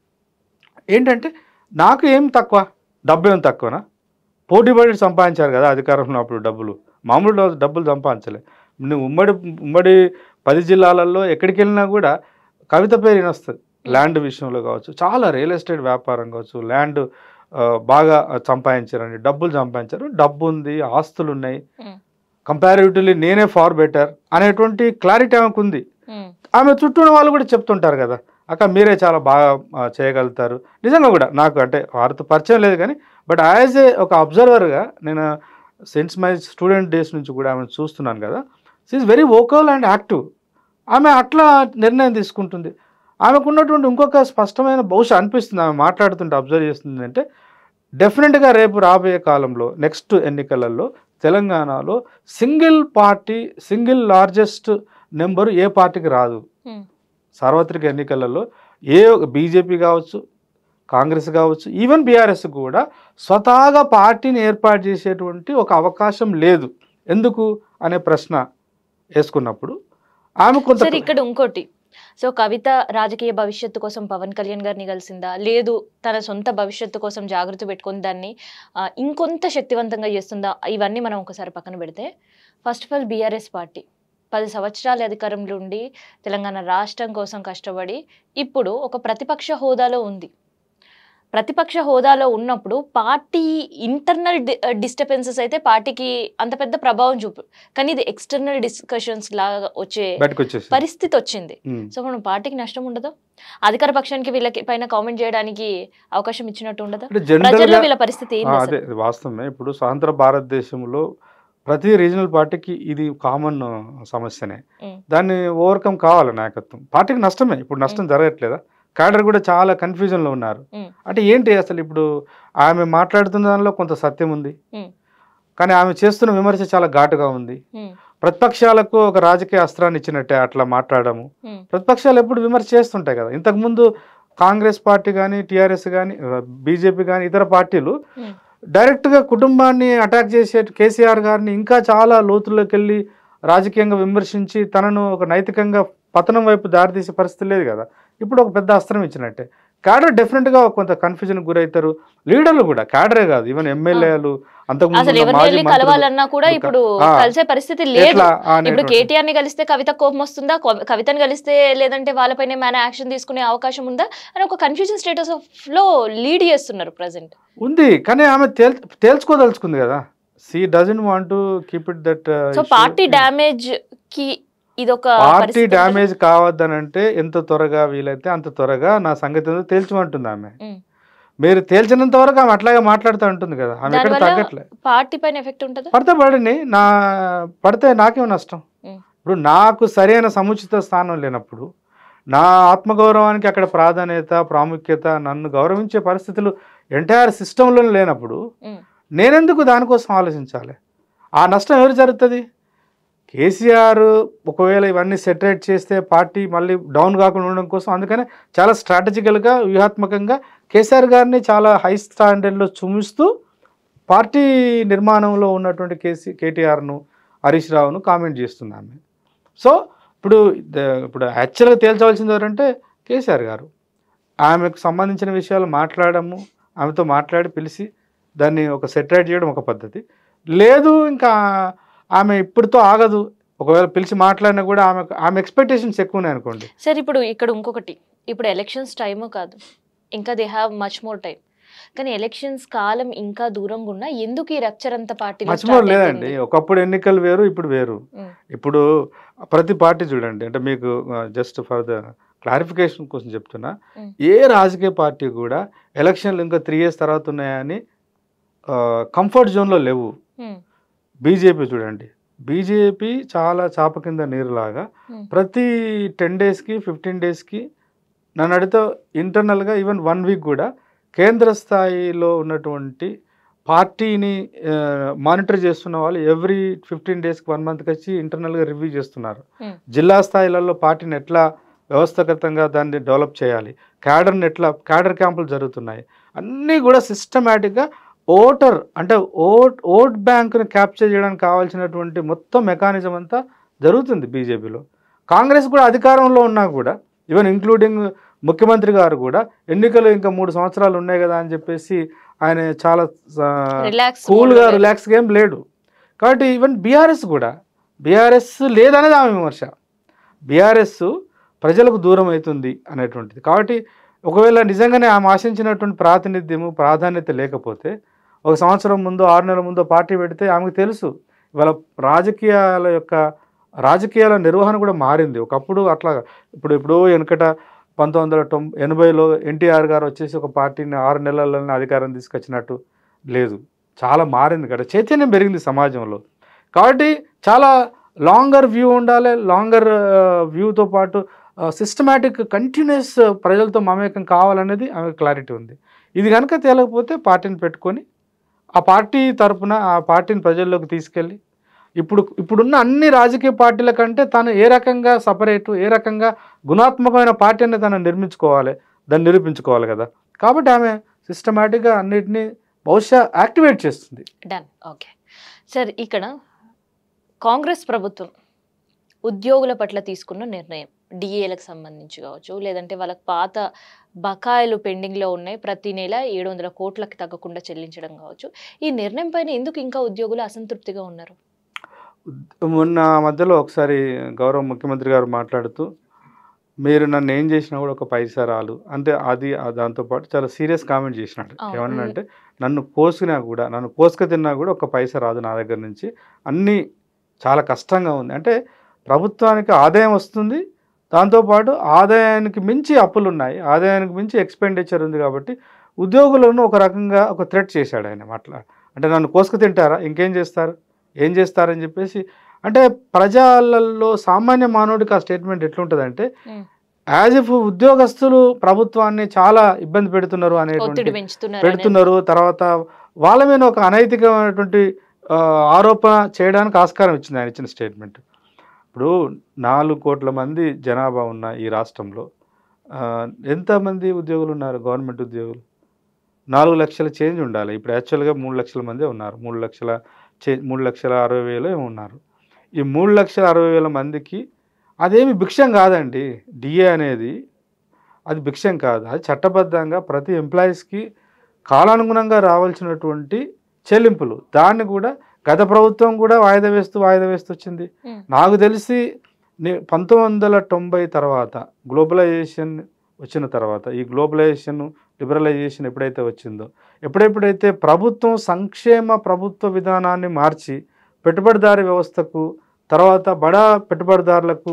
ఏంటంటే నాకు ఏం తక్కువ, డబ్బు ఏం తక్కువనా, పోటీ పడి సంపాదించారు కదా అధికారంలో అప్పుడు డబ్బులు, మామూలు డబ్బులు సంపాదించలే. నువ్వు ఉమ్మడి 10 జిల్లాలలో ఎక్కడికి వెళ్ళినా కూడా కవిత పేరు వస్తుంది. ల్యాండ్ విషయంలో కావచ్చు, చాలా రియల్ ఎస్టేట్ వ్యాపారం కావచ్చు, ల్యాండ్ బాగా సంపాదించారండి, డబ్బులు సంపాదించారు, డబ్బు ఉంది, ఆస్తులు ఉన్నాయి, కంపారిటివ్లీ నేనే ఫార్ బెటర్ అనేటువంటి క్లారిటీ ఆమెకు ఉంది. ఆమె చుట్టూ ఉన్న వాళ్ళు కూడా చెప్తుంటారు కదా, అక్క మీరే చాలా బాగా చేయగలుగుతారు. నిజంగా కూడా నాకు అంటే వారితో పరిచయం లేదు కానీ బట్ యాజ్ ఏ ఒక అబ్జర్వర్గా నేను సిన్స్ మై స్టూడెంట్ డేస్ నుంచి కూడా ఆమె చూస్తున్నాను కదా. She is very vocal and active. ఆమె అట్లా నిర్ణయం తీసుకుంటుంది. ఆమెకు ఉన్నటువంటి ఇంకొక స్పష్టమైన బహుశా అనిపిస్తుంది ఆమె మాట్లాడుతుంటే అబ్జర్వ్ చేస్తుంది అంటే, డెఫినెట్గా రేపు రాబోయే కాలంలో నెక్స్ట్ ఎన్నికలలో తెలంగాణలో సింగిల్ లార్జెస్ట్ నెంబరు ఏ పార్టీకి రాదు. సార్వత్రిక ఎన్నికలలో ఏ బీజేపీ కావచ్చు, కాంగ్రెస్ కావచ్చు, ఈవెన్ బీఆర్ఎస్ కూడా స్వతహాగా పార్టీని ఏర్పాటు చేసేటువంటి ఒక అవకాశం లేదు. ఎందుకు అనే ప్రశ్న వేసుకున్నప్పుడు ఆమె కొంత ఇక్కడ ఇంకోటి, సో కవిత రాజకీయ భవిష్యత్తు కోసం పవన్ కళ్యాణ్ గారిని కలిసిందా, లేదు తన సొంత భవిష్యత్తు కోసం జాగ్రత్త పెట్టుకుని దాన్ని ఇంకొంత శక్తివంతంగా చేస్తుందా, ఇవన్నీ మనం ఒకసారి పక్కన పెడితే, first of all BRS party 10 సంవత్సరాల అధికారంలో ఉండి తెలంగాణ రాష్ట్రం కోసం కష్టపడి ఇప్పుడు ఒక ప్రతిపక్ష హోదాలో ఉంది. ప్రతిపక్ష హోదాలో ఉన్నప్పుడు పార్టీ ఇంటర్నల్ డిస్టర్బెన్సెస్ అయితే పార్టీకి అంత పెద్ద ప్రభావం చూపు, కానీ ఇది ఎక్స్టర్నల్ డిస్కషన్స్ లాగా వచ్చే పరిస్థితి వచ్చింది. సో మనం పార్టీకి నష్టం ఉండదు, అధికార పక్షానికి వీళ్ళకి పైన కామెంట్ చేయడానికి అవకాశం ఇచ్చినట్టు ఉండదు. ప్రజల్లో వీళ్ళ పరిస్థితి అదే వాస్తవమే. ఇప్పుడు స్వతంత్ర భారతదేశంలో ప్రతి రీజనల్ పార్టీకి ఇది కామన్ సమస్యనే. దాన్ని ఓవర్కమ్ కావాలి నాయకత్వం. పార్టీకి నష్టమే, ఇప్పుడు నష్టం జరగట్లేదా, క్యాడర్ కూడా చాలా కన్ఫ్యూజన్లో ఉన్నారు. అంటే ఏంటి అసలు ఇప్పుడు ఆమె మాట్లాడుతున్న దానిలో కొంత సత్యం ఉంది, కానీ ఆమె చేస్తున్న విమర్శ చాలా ఘాటుగా ఉంది. ప్రతిపక్షాలకు ఒక రాజకీయ అస్త్రాన్ని ఇచ్చినట్టే అట్లా మాట్లాడము. ప్రతిపక్షాలు ఎప్పుడు విమర్శ చేస్తుంటాయి కదా. ఇంతకుముందు కాంగ్రెస్ పార్టీ కానీ, టీఆర్ఎస్ కానీ, బీజేపీ కానీ ఇతర పార్టీలు ఉమ్, డైరెక్ట్గా కుటుంబాన్ని అటాక్ చేసే కేసీఆర్ గారిని ఇంకా చాలా లోతుల్లోకి వెళ్ళి రాజకీయంగా విమర్శించి తనను ఒక నైతికంగా పతనం వైపు దారితీసే పరిస్థితి లేదు కదా. ఇప్పుడు ఒక పెద్ద అస్త్రం ఇచ్చినట్టే. క్యాడర్ డెఫినెట్గా కొంత కన్ఫ్యూజన్ గురవుతారు. లీడర్లు కూడా, క్యాడరే కాదు, ఈవెన్ ఎమ్మెల్యేలు, అంతకుముందు అసలు ఉన్న ఎవరిని మాజీ వెళ్ళి మంత్రులు, కలవాలన్నా కూడా ఇప్పుడు ఆ, కలిసే పరిస్థితి లేదు. ఎట్లా ఇప్పుడు అనేటువంటి కేటీఆర్ ని కలిస్తే కవిత కోపం వస్తుందా, కవితను కలిస్తే లేదంటే వాళ్ళపైన ఏమైనా యాక్షన్ తీసుకునే అవకాశం ఉందా అని ఒక కన్ఫ్యూజన్ స్టేటస్ ఆఫ్ లో లీడ్ చేస్తున్నారు ప్రజెంట్. ఉంది. కానీ ఆమె తేల్చుకోదలుచుకుంది కదా. She doesn't want to keep it that. So party damage కి ఇదొక పార్టీ పరిస్థితి డ్యామేజ్ కావద్దనంటే ఎంత త్వరగా వీలైతే అంత త్వరగా నా సంగతి ఏదో తేల్చమంటుంది ఆమె. ఉమ్. మీరు తేల్చినంత వరకు ఆమె అట్లాగే మాట్లాడుతూ ఉంటుంది కదా. ఆమె ఎక్కడ దానివల్ల తగ్గట్లే. పార్టీ పైన ఎఫెక్ట్ ఉంటుందా? పడితే పడిని పడితే నాకేం నష్టం. ఉమ్. ఇప్పుడు నాకు సరైన సముచిత స్థానం లేనప్పుడు, నా ఆత్మగౌరవానికి అక్కడ ప్రాధాన్యత, ప్రాముఖ్యత, నన్ను గౌరవించే పరిస్థితులు ఎంటైర్ సిస్టంలో లేనప్పుడు ఉమ్. నేనెందుకు దానికోసం ఆలోచించాలి? ఆ నష్టం ఎవరు జరుగుతుంది? కేసీఆర్ ఒకవేళ ఇవన్నీ సెటరేట్ చేస్తే పార్టీ మళ్ళీ డౌన్ కాకుండా ఉండడం కోసం అందుకనే చాలా స్ట్రాటజికల్గా, వ్యూహాత్మకంగా కేసీఆర్ గారిని చాలా హై స్టాండర్డ్లో చూపిస్తూ పార్టీ నిర్మాణంలో ఉన్నటువంటి కేటీఆర్ను, హరీష్ రావును కామెంట్ చేస్తున్నాను. సో ఇప్పుడు యాక్చువల్గా తేల్చవలసింది ఎవరంటే కేసీఆర్ గారు. ఆమెకు సంబంధించిన విషయాలు మాట్లాడము, ఆమెతో మాట్లాడి పిలిచి దాన్ని ఒక సెటరేట్ చేయడం ఒక పద్ధతి. లేదు ఇంకా ఆమె ఇప్పుడుతో ఆగదు, ఒకవేళ పిలిచి మాట్లాడినా కూడా ఆమె ఎక్స్పెక్టేషన్స్ ఎక్కువ ఉన్నాయి అనుకోండి. సార్ ఇప్పుడు ఇక్కడ ఇంకొకటి, ఇప్పుడు ఎలక్షన్స్ టైము కాదు, ఇంకా they have much more time. కానీ ఎలక్షన్స్ కాలం ఇంకా దూరంగా ఉన్నా ఎందుకు ఈ రప్చర్ అంత పార్టీలో మచ్ మోర్ లేదండి. ఒకప్పుడు ఎన్నికలు వేరు, ఇప్పుడు వేరు. ఇప్పుడు ప్రతి పార్టీ చూడండి, అంటే మీకు జస్ట్ ఫర్ ద క్లారిఫికేషన్ కోసం చెప్తున్నా, ఏ రాజకీయ పార్టీ కూడా ఎలక్షన్లు ఇంకా 3 years తర్వాత ఉన్నాయని కంఫర్ట్ జోన్లో లేవు. బీజేపీ చూడండి, బీజేపీ చాలా చాప కింద నీరులాగా ప్రతి 10 daysకి 15 daysకి నన్ను అడిగితే ఇంటర్నల్గా ఈవెన్ 1 week కూడా కేంద్ర స్థాయిలో ఉన్నటువంటి పార్టీని మానిటర్ చేస్తున్న వాళ్ళు ఎవ్రీ 15 daysకి 1 monthకి వచ్చి ఇంటర్నల్గా రివ్యూ చేస్తున్నారు. జిల్లా స్థాయిలలో పార్టీని ఎట్లా వ్యవస్థాగతంగా దాన్ని డెవలప్ చేయాలి, క్యాడర్ని ఎట్లా, క్యాడర్ క్యాంపులు జరుగుతున్నాయి, అన్నీ కూడా సిస్టమేటిక్గా ఓట్ బ్యాంక్ని క్యాప్చర్ చేయడానికి కావాల్సినటువంటి మొత్తం మెకానిజం అంతా జరుగుతుంది బీజేపీలో. కాంగ్రెస్ కూడా అధికారంలో ఉన్నా కూడా, ఈవెన్ ఇంక్లూడింగ్ ముఖ్యమంత్రి గారు కూడా ఎన్నికలు ఇంకా 3 సంవత్సరాలు ఉన్నాయి కదా అని చెప్పేసి ఆయన చాలా కూల్గా రిలాక్స్గా ఏం లేడు. కాబట్టి ఈవెన్ బీఆర్ఎస్ లేదనేది ఆమె విమర్శ. బీఆర్ఎస్ ప్రజలకు దూరం అవుతుంది అనేటువంటిది. కాబట్టి ఒకవేళ నిజంగానే ఆమె ఆశించినటువంటి ప్రాతినిధ్యము, ప్రాధాన్యత లేకపోతే 1 సంవత్సరం ముందు, 6 నెలల ముందు పార్టీ పెడితే ఆమెకు తెలుసు ఇవాళ రాజకీయాల నిర్వహణ కూడా మారింది. ఒకప్పుడు అట్లా ఎప్పుడో వెనకట 1980లో ఎన్టీఆర్ గారు వచ్చేసి ఒక పార్టీని 6 నెలల్లోనే అధికారం తీసుకొచ్చినట్టు లేదు. చాలా మారింది కదా, చైతన్యం పెరిగింది సమాజంలో. కాబట్టి చాలా లాంగర్ వ్యూ ఉండాలి. లాంగర్ వ్యూతో పాటు సిస్టమేటిక్ కంటిన్యూస్ ప్రజలతో మమేకం కావాలనేది ఆమె క్లారిటీ ఉంది. ఇది కనుక తేలకపోతే పార్టీని పెట్టుకొని ఆ పార్టీ తరపున ఆ పార్టీని ప్రజల్లోకి తీసుకెళ్ళి ఇప్పుడున్న అన్ని రాజకీయ పార్టీల కంటే తను ఏ రకంగా సపరేటు, ఏ రకంగా గుణాత్మకమైన పార్టీని తను దాన్ని నిరూపించుకోవాలి కదా. కాబట్టి ఆమె సిస్టమేటిక్గా అన్నిటినీ బహుశా యాక్టివేట్ చేస్తుంది. డన్. ఓకే సార్, ఇక్కడ కాంగ్రెస్ ప్రభుత్వం ఉద్యోగుల పట్ల తీసుకున్న నిర్ణయం, డిఏలకు సంబంధించి కావచ్చు, లేదంటే వాళ్ళకి పాత బకాయిలు పెండింగ్లో ఉన్నాయి, ప్రతి నెల 700 కోట్లకి తగ్గకుండా చెల్లించడం కావచ్చు, ఈ నిర్ణయం పైన ఎందుకు ఇంకా ఉద్యోగులు అసంతృప్తిగా ఉన్నారు? మొన్న మధ్యలో ఒకసారి గౌరవ ముఖ్యమంత్రి గారు మాట్లాడుతూ, మీరు నన్ను ఏం చేసినా కూడా ఒక పైసా రాలు అంటే దాంతోపాటు చాలా సీరియస్ కామెంట్ చేసినాడు. ఏమన్నా నన్ను కోసుక తిన్నా కూడా ఒక పైసా రాదు నా దగ్గర నుంచి, అన్నీ చాలా కష్టంగా ఉంది. అంటే ప్రభుత్వానికి ఆదాయం వస్తుంది, దాంతోపాటు ఆదాయానికి మించి అప్పులు ఉన్నాయి, ఆదాయానికి మించి ఎక్స్పెండిచర్ ఉంది. కాబట్టి ఉద్యోగులను ఒక రకంగా ఒక థ్రెట్ చేశాడు ఆయన. అంటే నన్ను కోసుకు తింటారా, ఏం చేస్తారని చెప్పేసి. అంటే ప్రజలలో సామాన్య మానవుడికి ఆ స్టేట్మెంట్ ఎట్లుంటుందంటే, యాజ్ ఇఫ్ ఉద్యోగస్తులు ప్రభుత్వాన్ని చాలా ఇబ్బంది పెడుతున్నారు, తర్వాత వాళ్ళ మీద ఒక అనైతికమైనటువంటి ఆరోపణ చేయడానికి ఆస్కారం ఇచ్చింది ఆయన ఇచ్చిన స్టేట్మెంట్. ఇప్పుడు 4 కోట్ల మంది జనాభా ఉన్న ఈ రాష్ట్రంలో ఎంతమంది ఉద్యోగులు ఉన్నారు గవర్నమెంట్ ఉద్యోగులు? 4 లక్షల చేంజ్ ఉండాలి. ఇప్పుడు యాక్చువల్‌గా 3 లక్షల మందే ఉన్నారు. 3,60,000 ఏమో ఉన్నారు. ఈ 3,60,000 మందికి అదేమి భిక్షం కాదండి. డిఏ అనేది అది భిక్షం కాదు. అది చట్టబద్ధంగా ప్రతి ఎంప్లాయీస్‌కి కాలానుగుణంగా రావాల్సినటువంటి చెల్లింపులు. దాన్ని కూడా గత ప్రభుత్వం కూడా వాయిదా వేస్తూ వచ్చింది. నాకు తెలిసి 1990 తర్వాత గ్లోబలైజేషన్ వచ్చిన తర్వాత ఈ గ్లోబలైజేషన్, లిబరలైజేషన్ ఎప్పుడైతే వచ్చిందో, ఎప్పుడైతే ప్రభుత్వం సంక్షేమ ప్రభుత్వ విధానాన్ని మార్చి పెట్టుబడిదారీ వ్యవస్థకు, తర్వాత బడా పెట్టుబడిదారులకు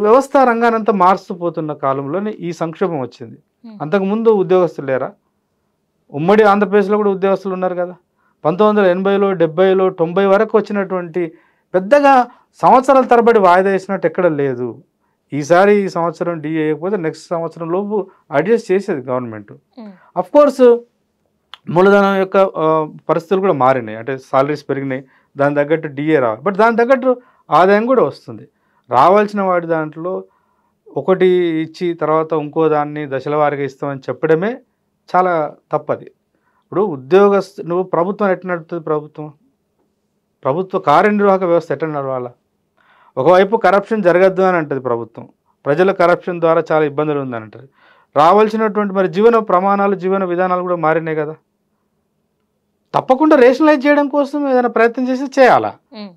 వ్యవస్థ రంగానంతా మారుస్తూ పోతున్న కాలంలోనే ఈ సంక్షోభం వచ్చింది. అంతకుముందు ఉద్యోగస్తులు లేరా? ఉమ్మడి ఆంధ్రప్రదేశ్లో కూడా ఉద్యోగస్తులు ఉన్నారు కదా. 1980లో 70లో 90 వరకు వచ్చినటువంటి పెద్దగా సంవత్సరాల తరబడి వాయిదా వేసినట్టు ఎక్కడ లేదు. ఈసారి ఈ సంవత్సరం డిఏ వేయకపోతే నెక్స్ట్ సంవత్సరం లోపు అడ్జస్ట్ చేసేది గవర్నమెంట్. అఫ్కోర్స్ మూలధనం యొక్క పరిస్థితులు కూడా మారినాయి. అంటే సాలరీస్ పెరిగినాయి, దాని తగ్గట్టు డిఏ రావాలి. బట్ దాని తగ్గట్టు ఆదాయం కూడా వస్తుంది. రావాల్సిన వాటి దాంట్లో ఒకటి ఇచ్చి తర్వాత ఇంకో దాన్ని దశల వారీగా ఇస్తామని చెప్పడమే చాలా తప్పది. ఇప్పుడు నువ్వు ప్రభుత్వం ఎట్లా నడుపుతుంది? ప్రభుత్వ కార్యనిర్వాహక వ్యవస్థ ఎట్లా నడవాలా? ఒకవైపు కరప్షన్ జరగద్దు అని అంటుంది ప్రభుత్వం, ప్రజల కరప్షన్ ద్వారా చాలా ఇబ్బందులు ఉందని అంటుంది. రావాల్సినటువంటి మరి జీవన ప్రమాణాలు, జీవన విధానాలు కూడా మారినాయి కదా. తప్పకుండా రేషనలైజ్ చేయడం కోసం ఏదైనా ప్రయత్నం చేసి చేయాలా?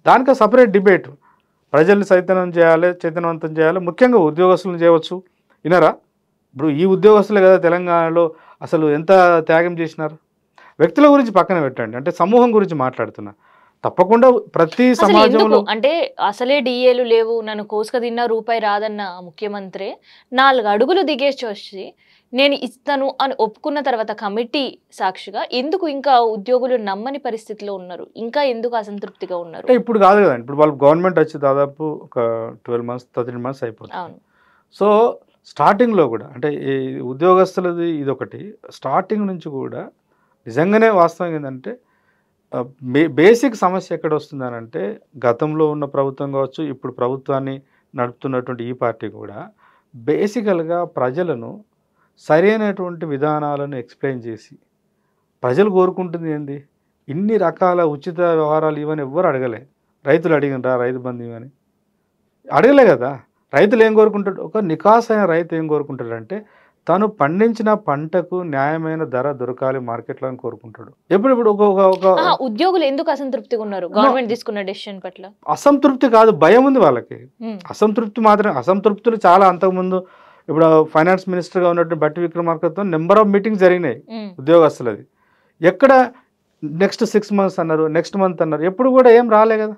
దానికి సపరేట్ డిబేట్. ప్రజల్ని చైతన్యవంతం చేయాలి. ముఖ్యంగా ఉద్యోగస్తులను చేయవచ్చు. వినరా? ఇప్పుడు ఈ ఉద్యోగస్తులే కదా తెలంగాణలో అసలు ఎంత త్యాగం చేసినారు. వ్యక్తుల గురించి పక్కన పెట్టండి, అంటే సమూహం గురించి మాట్లాడుతున్నా. తప్పకుండా ప్రతి సమాజంలో అంటే అసలే డిఏలు లేవు, నన్ను కోసుక తిన్న రూపాయి రాదన్న ముఖ్యమంత్రి 4 అడుగులు దిగేసి వచ్చి నేను ఇస్తాను అని ఒప్పుకున్న తర్వాత కమిటీ సాక్షిగా ఎందుకు ఇంకా ఉద్యోగులు నమ్మని పరిస్థితిలో ఉన్నారు? ఇంకా ఎందుకు అసంతృప్తిగా ఉన్నారు? ఇప్పుడు కాదు కదా, ఇప్పుడు వాళ్ళు గవర్నమెంట్ వచ్చి దాదాపు ఒక 12 months 13 months అయిపోతుంది. సో స్టార్టింగ్లో కూడా అంటే ఈ ఉద్యోగస్తులది ఇదొకటి. స్టార్టింగ్ నుంచి కూడా నిజంగానే వాస్తవం ఏంటంటే బేసిక్ సమస్య ఎక్కడ వస్తుందనంటే, గతంలో ఉన్న ప్రభుత్వం కావచ్చు, ఇప్పుడు ప్రభుత్వాన్ని నడుపుతున్నటువంటి ఈ పార్టీ కూడా బేసికల్గా ప్రజలను సరైనటువంటి విధానాలను ఎక్స్ప్లెయిన్ చేసి, ప్రజలు కోరుకుంటుంది ఏంది? ఇన్ని రకాల ఉచిత వ్యవహారాలు ఇవని ఎవ్వరు అడగలే. రైతులు అడిగినరా రైతు బంధు ఇవని? అడగలే కదా. రైతులు ఏం కోరుకుంటాడు? ఒక నికాసైన రైతు ఏం కోరుకుంటాడంటే తను పండించిన పంటకు న్యాయమైన ధర దొరకాలి మార్కెట్లో అని కోరుకుంటాడు. ఎప్పుడు ఉద్యోగులు ఎందుకు అసంతృప్తిగా ఉన్నారు గవర్నమెంట్ తీసుకున్న డెసిషన్ పట్ల? అసంతృప్తి కాదు, భయం ఉంది వాళ్ళకి. అసంతృప్తులు చాలా అంతకుముందు. ఇప్పుడు ఫైనాన్స్ మినిస్టర్గా ఉన్నట్టు బట్టి విక్రమార్కతో నెంబర్ ఆఫ్ మీటింగ్స్ జరిగినాయి ఉద్యోగస్తులది. ఎక్కడ నెక్స్ట్ 6 months అన్నారు, నెక్స్ట్ మంత్ అన్నారు, ఎప్పుడు కూడా ఏం రాలే కదా.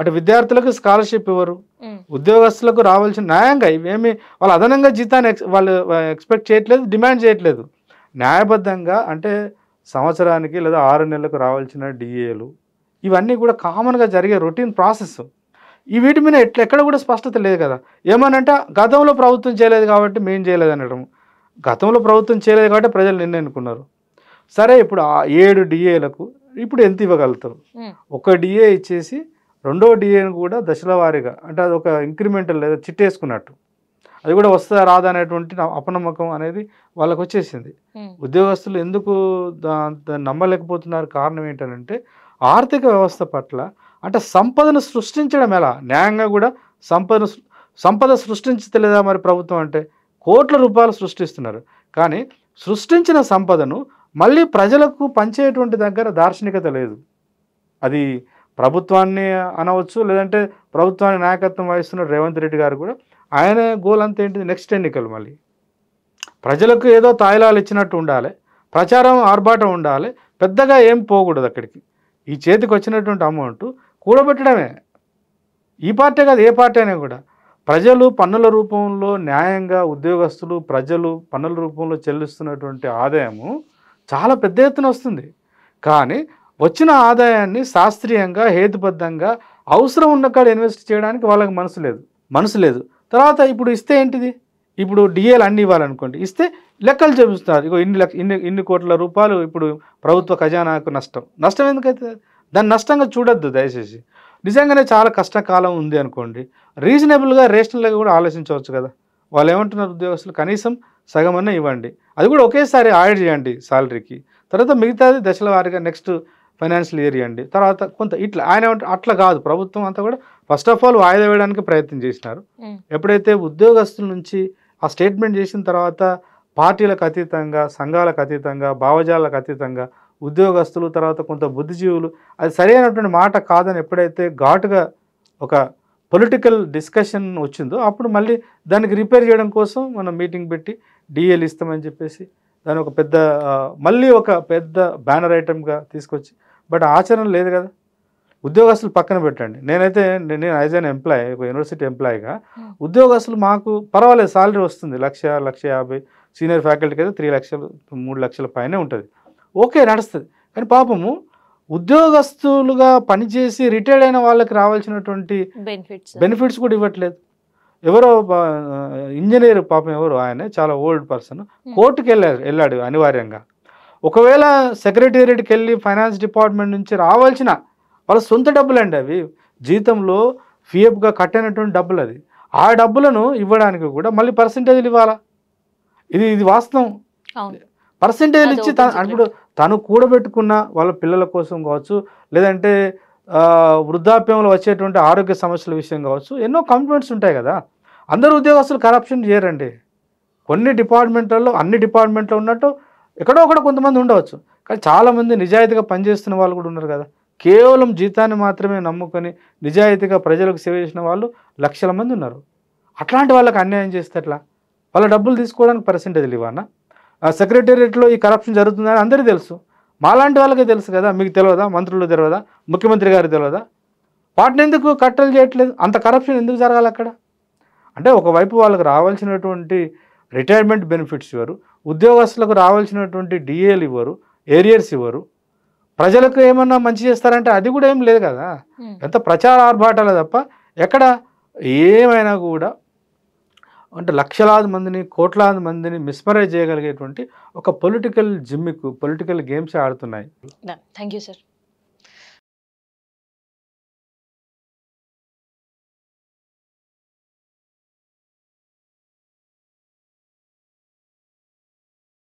అటు విద్యార్థులకు స్కాలర్షిప్ ఇవ్వరు, ఉద్యోగస్తులకు రావాల్సిన న్యాయంగా ఇవేమి వాళ్ళు అదనంగా జీతాన్ని వాళ్ళు ఎక్స్పెక్ట్ చేయట్లేదు, డిమాండ్ చేయట్లేదు. న్యాయబద్ధంగా అంటే సంవత్సరానికి లేదా 6 నెలలకు రావాల్సిన డిఏలు ఇవన్నీ కూడా కామన్గా జరిగే రొటీన్ ప్రాసెస్. ఈ వీటి మీద ఎక్కడ కూడా స్పష్టత లేదు కదా. ఏమనంటే గతంలో ప్రభుత్వం చేయలేదు కాబట్టి మేము చేయలేదు అనడం. గతంలో ప్రభుత్వం చేయలేదు కాబట్టి ప్రజలు నిర్ణయించుకున్నారు. సరే, ఇప్పుడు ఆ 7 డిఏలకు ఇప్పుడు ఎంత ఇవ్వగలుగుతారు? ఒక డిఏ ఇచ్చేసి రెండో డిఏని కూడా దశల వారీగా, అంటే అది ఒక ఇంక్రిమెంటల్ లేదా చిట్టేసుకున్నట్టు, అది కూడా వస్తుందా రాదా అనేటువంటి అపనమ్మకం అనేది వాళ్ళకు వచ్చేసింది. ఉద్యోగస్తులు ఎందుకు నమ్మలేకపోతున్నారు? కారణం ఏంటంటే ఆర్థిక వ్యవస్థ పట్ల, అంటే సంపదను సృష్టించడం ఎలా, న్యాయంగా కూడా సంపద సృష్టించలేదా మరి ప్రభుత్వం? అంటే కోట్ల రూపాయలు సృష్టిస్తున్నారు, కానీ సృష్టించిన సంపదను మళ్ళీ ప్రజలకు పంచేటువంటి దగ్గర దార్శనికత లేదు. అది ప్రభుత్వాన్ని అనవచ్చు, లేదంటే ప్రభుత్వాన్ని నాయకత్వం వహిస్తున్న రేవంత్ రెడ్డి గారు కూడా ఆయన గోల్ అంతా ఏంటిది? నెక్స్ట్ ఎన్నికలు మళ్ళీ ప్రజలకు ఏదో తాయిలాలు ఇచ్చినట్టు ఉండాలి, ప్రచారం ఆర్భాటం ఉండాలి, పెద్దగా ఏం పోకూడదు అక్కడికి. ఈ చేతికి వచ్చినటువంటి అమౌంట్ కూడబెట్టడమే. ఈ పార్టీ కాదు, ఏ పార్టీ అయినా కూడా ప్రజలు పన్నుల రూపంలో న్యాయంగా, ఉద్యోగస్తులు ప్రజలు పన్నుల రూపంలో చెల్లిస్తున్నటువంటి ఆదాయము చాలా పెద్ద ఎత్తున వస్తుంది. కానీ వచ్చిన ఆదాయాన్ని శాస్త్రీయంగా, హేతుబద్ధంగా అవసరం ఉన్న కాడ ఇన్వెస్ట్ చేయడానికి వాళ్ళకి మనసు లేదు. తర్వాత ఇప్పుడు ఇస్తే ఏంటిది? ఇప్పుడు డిఏలు అన్నీ ఇవ్వాలనుకోండి, ఇస్తే లెక్కలు చూపిస్తారు. ఇగో ఇన్ని కోట్ల రూపాయలు ఇప్పుడు ప్రభుత్వ ఖజానాకు నష్టం ఎందుకైతే దాన్ని నష్టంగా చూడొద్దు దయచేసి. నిజంగానే చాలా కష్టకాలం ఉంది అనుకోండి, రీజనబుల్గా రేషనల్గా కూడా ఆలోచించవచ్చు కదా. వాళ్ళు ఏమంటున్నారు ఉద్యోగస్తులు, కనీసం సగమన్నా ఇవ్వండి, అది కూడా ఒకేసారి యాడ్ చేయండి సాలరీకి, తర్వాత మిగతాది దశల వారీగా నెక్స్ట్ ఫైనాన్షియల్ ఇయర్ ఇవ్వండి, తర్వాత కొంత ఇట్లా. ఆయన అట్లా కాదు, ప్రభుత్వం అంతా కూడా ఫస్ట్ ఆఫ్ ఆల్ వాయిదా వేయడానికి ప్రయత్నం చేసినారు. ఎప్పుడైతే ఉద్యోగస్తుల నుంచి ఆ స్టేట్మెంట్ చేసిన తర్వాత పార్టీలకు అతీతంగా, సంఘాలకు అతీతంగా, భావజాలకు అతీతంగా ఉద్యోగస్తులు, తర్వాత కొంత బుద్ధిజీవులు అది సరైనటువంటి మాట కాదని ఎప్పుడైతే ఘాటుగా ఒక పొలిటికల్ డిస్కషన్ వచ్చిందో, అప్పుడు మళ్ళీ దానికి రిపేర్ చేయడం కోసం మనం మీటింగ్ పెట్టి డిఏలు ఇస్తామని చెప్పేసి దాని ఒక పెద్ద మళ్ళీ ఒక పెద్ద బ్యానర్ ఐటమ్గా తీసుకొచ్చి, బట్ ఆచరణ లేదు కదా. ఉద్యోగస్తులు పక్కన పెట్టండి, నేను యాజ్ అన్ ఎంప్లాయీ, ఒక యూనివర్సిటీ ఎంప్లాయీగా ఉద్యోగస్తులు మాకు పర్వాలేదు, సాలరీ వస్తుంది 1,50,000, సీనియర్ ఫ్యాకల్టీకి అయితే 3 లక్షలు 3 లక్షల పైనే ఉంటుంది, ఓకే నడుస్తుంది. కానీ పాపము ఉద్యోగస్తులుగా పనిచేసి రిటైర్డ్ అయిన వాళ్ళకి రావాల్సినటువంటి బెనిఫిట్స్ కూడా ఇవ్వట్లేదు. ఎవరో ఇంజనీర్ పాపం, ఎవరు ఆయన చాలా ఓల్డ్ పర్సన్, కోర్టుకి వెళ్ళాడు అనివార్యంగా. ఒకవేళ సెక్రటేరియట్కి వెళ్ళి ఫైనాన్స్ డిపార్ట్మెంట్ నుంచి రావాల్సిన వాళ్ళ సొంత డబ్బులు అండి అవి, జీతంలో ఫిఎఫ్గా కట్టినటువంటి డబ్బులు, అది ఆ డబ్బులను ఇవ్వడానికి కూడా మళ్ళీ పర్సంటేజ్లు ఇవ్వాలా, ఇది వాస్తవం. పర్సంటేజ్లు ఇచ్చి ఇప్పుడు తను కూడబెట్టుకున్న వాళ్ళ పిల్లల కోసం కావచ్చు, లేదంటే వృద్ధాప్యంలో వచ్చేటువంటి ఆరోగ్య సమస్యల విషయం కావచ్చు, ఎన్నో కమిట్మెంట్స్ ఉంటాయి కదా. అందరూ ఉద్యోగస్తులు కరప్షన్ చేయరండి, కొన్ని డిపార్ట్మెంట్లలో, అన్ని డిపార్ట్మెంట్లో ఉన్నట్టు ఎక్కడో ఒకటి కొంతమంది ఉండవచ్చు, కానీ చాలామంది నిజాయితీగా పనిచేస్తున్న వాళ్ళు కూడా ఉన్నారు కదా. కేవలం జీతాన్ని మాత్రమే నమ్ముకొని నిజాయితీగా ప్రజలకు సేవ చేసిన వాళ్ళు లక్షల మంది ఉన్నారు. అట్లాంటి వాళ్ళకి అన్యాయం చేస్తే ఎట్లా? వాళ్ళ డబ్బులు తీసుకోవడానికి పర్సంటేజ్లు ఇవ్వనా? సెక్రటేరియట్లో ఈ కరప్షన్ జరుగుతుందని అందరికీ తెలుసు, మాలాంటి వాళ్ళకే తెలుసు కదా, మీకు తెలియదా? మంత్రులు తెలియదా? ముఖ్యమంత్రి గారు తెలియదా? వాటిని ఎందుకు కట్టలు చేయట్లేదు? అంత కరప్షన్ ఎందుకు జరగాలి అక్కడ? అంటే ఒకవైపు వాళ్ళకి రావాల్సినటువంటి రిటైర్మెంట్ బెనిఫిట్స్ ఇవ్వరు, ఉద్యోగస్తులకు రావాల్సినటువంటి డిఏలు ఇవ్వరు, ఏరియర్స్ ఇవ్వరు, ప్రజలకు ఏమన్నా మంచి చేస్తారంటే అది కూడా ఏం లేదు కదా. ఎంత ప్రచార ఆర్భాటాలు తప్ప ఎక్కడ ఏమైనా కూడా అంటే లక్షలాది మందిని, కోట్లాది మందిని మిస్మరైజ్ చేయగలిగేటువంటి ఒక పొలిటికల్ జిమ్మిక్, పొలిటికల్ గేమ్స్ ఆడుతున్నాయి. Thank you sir.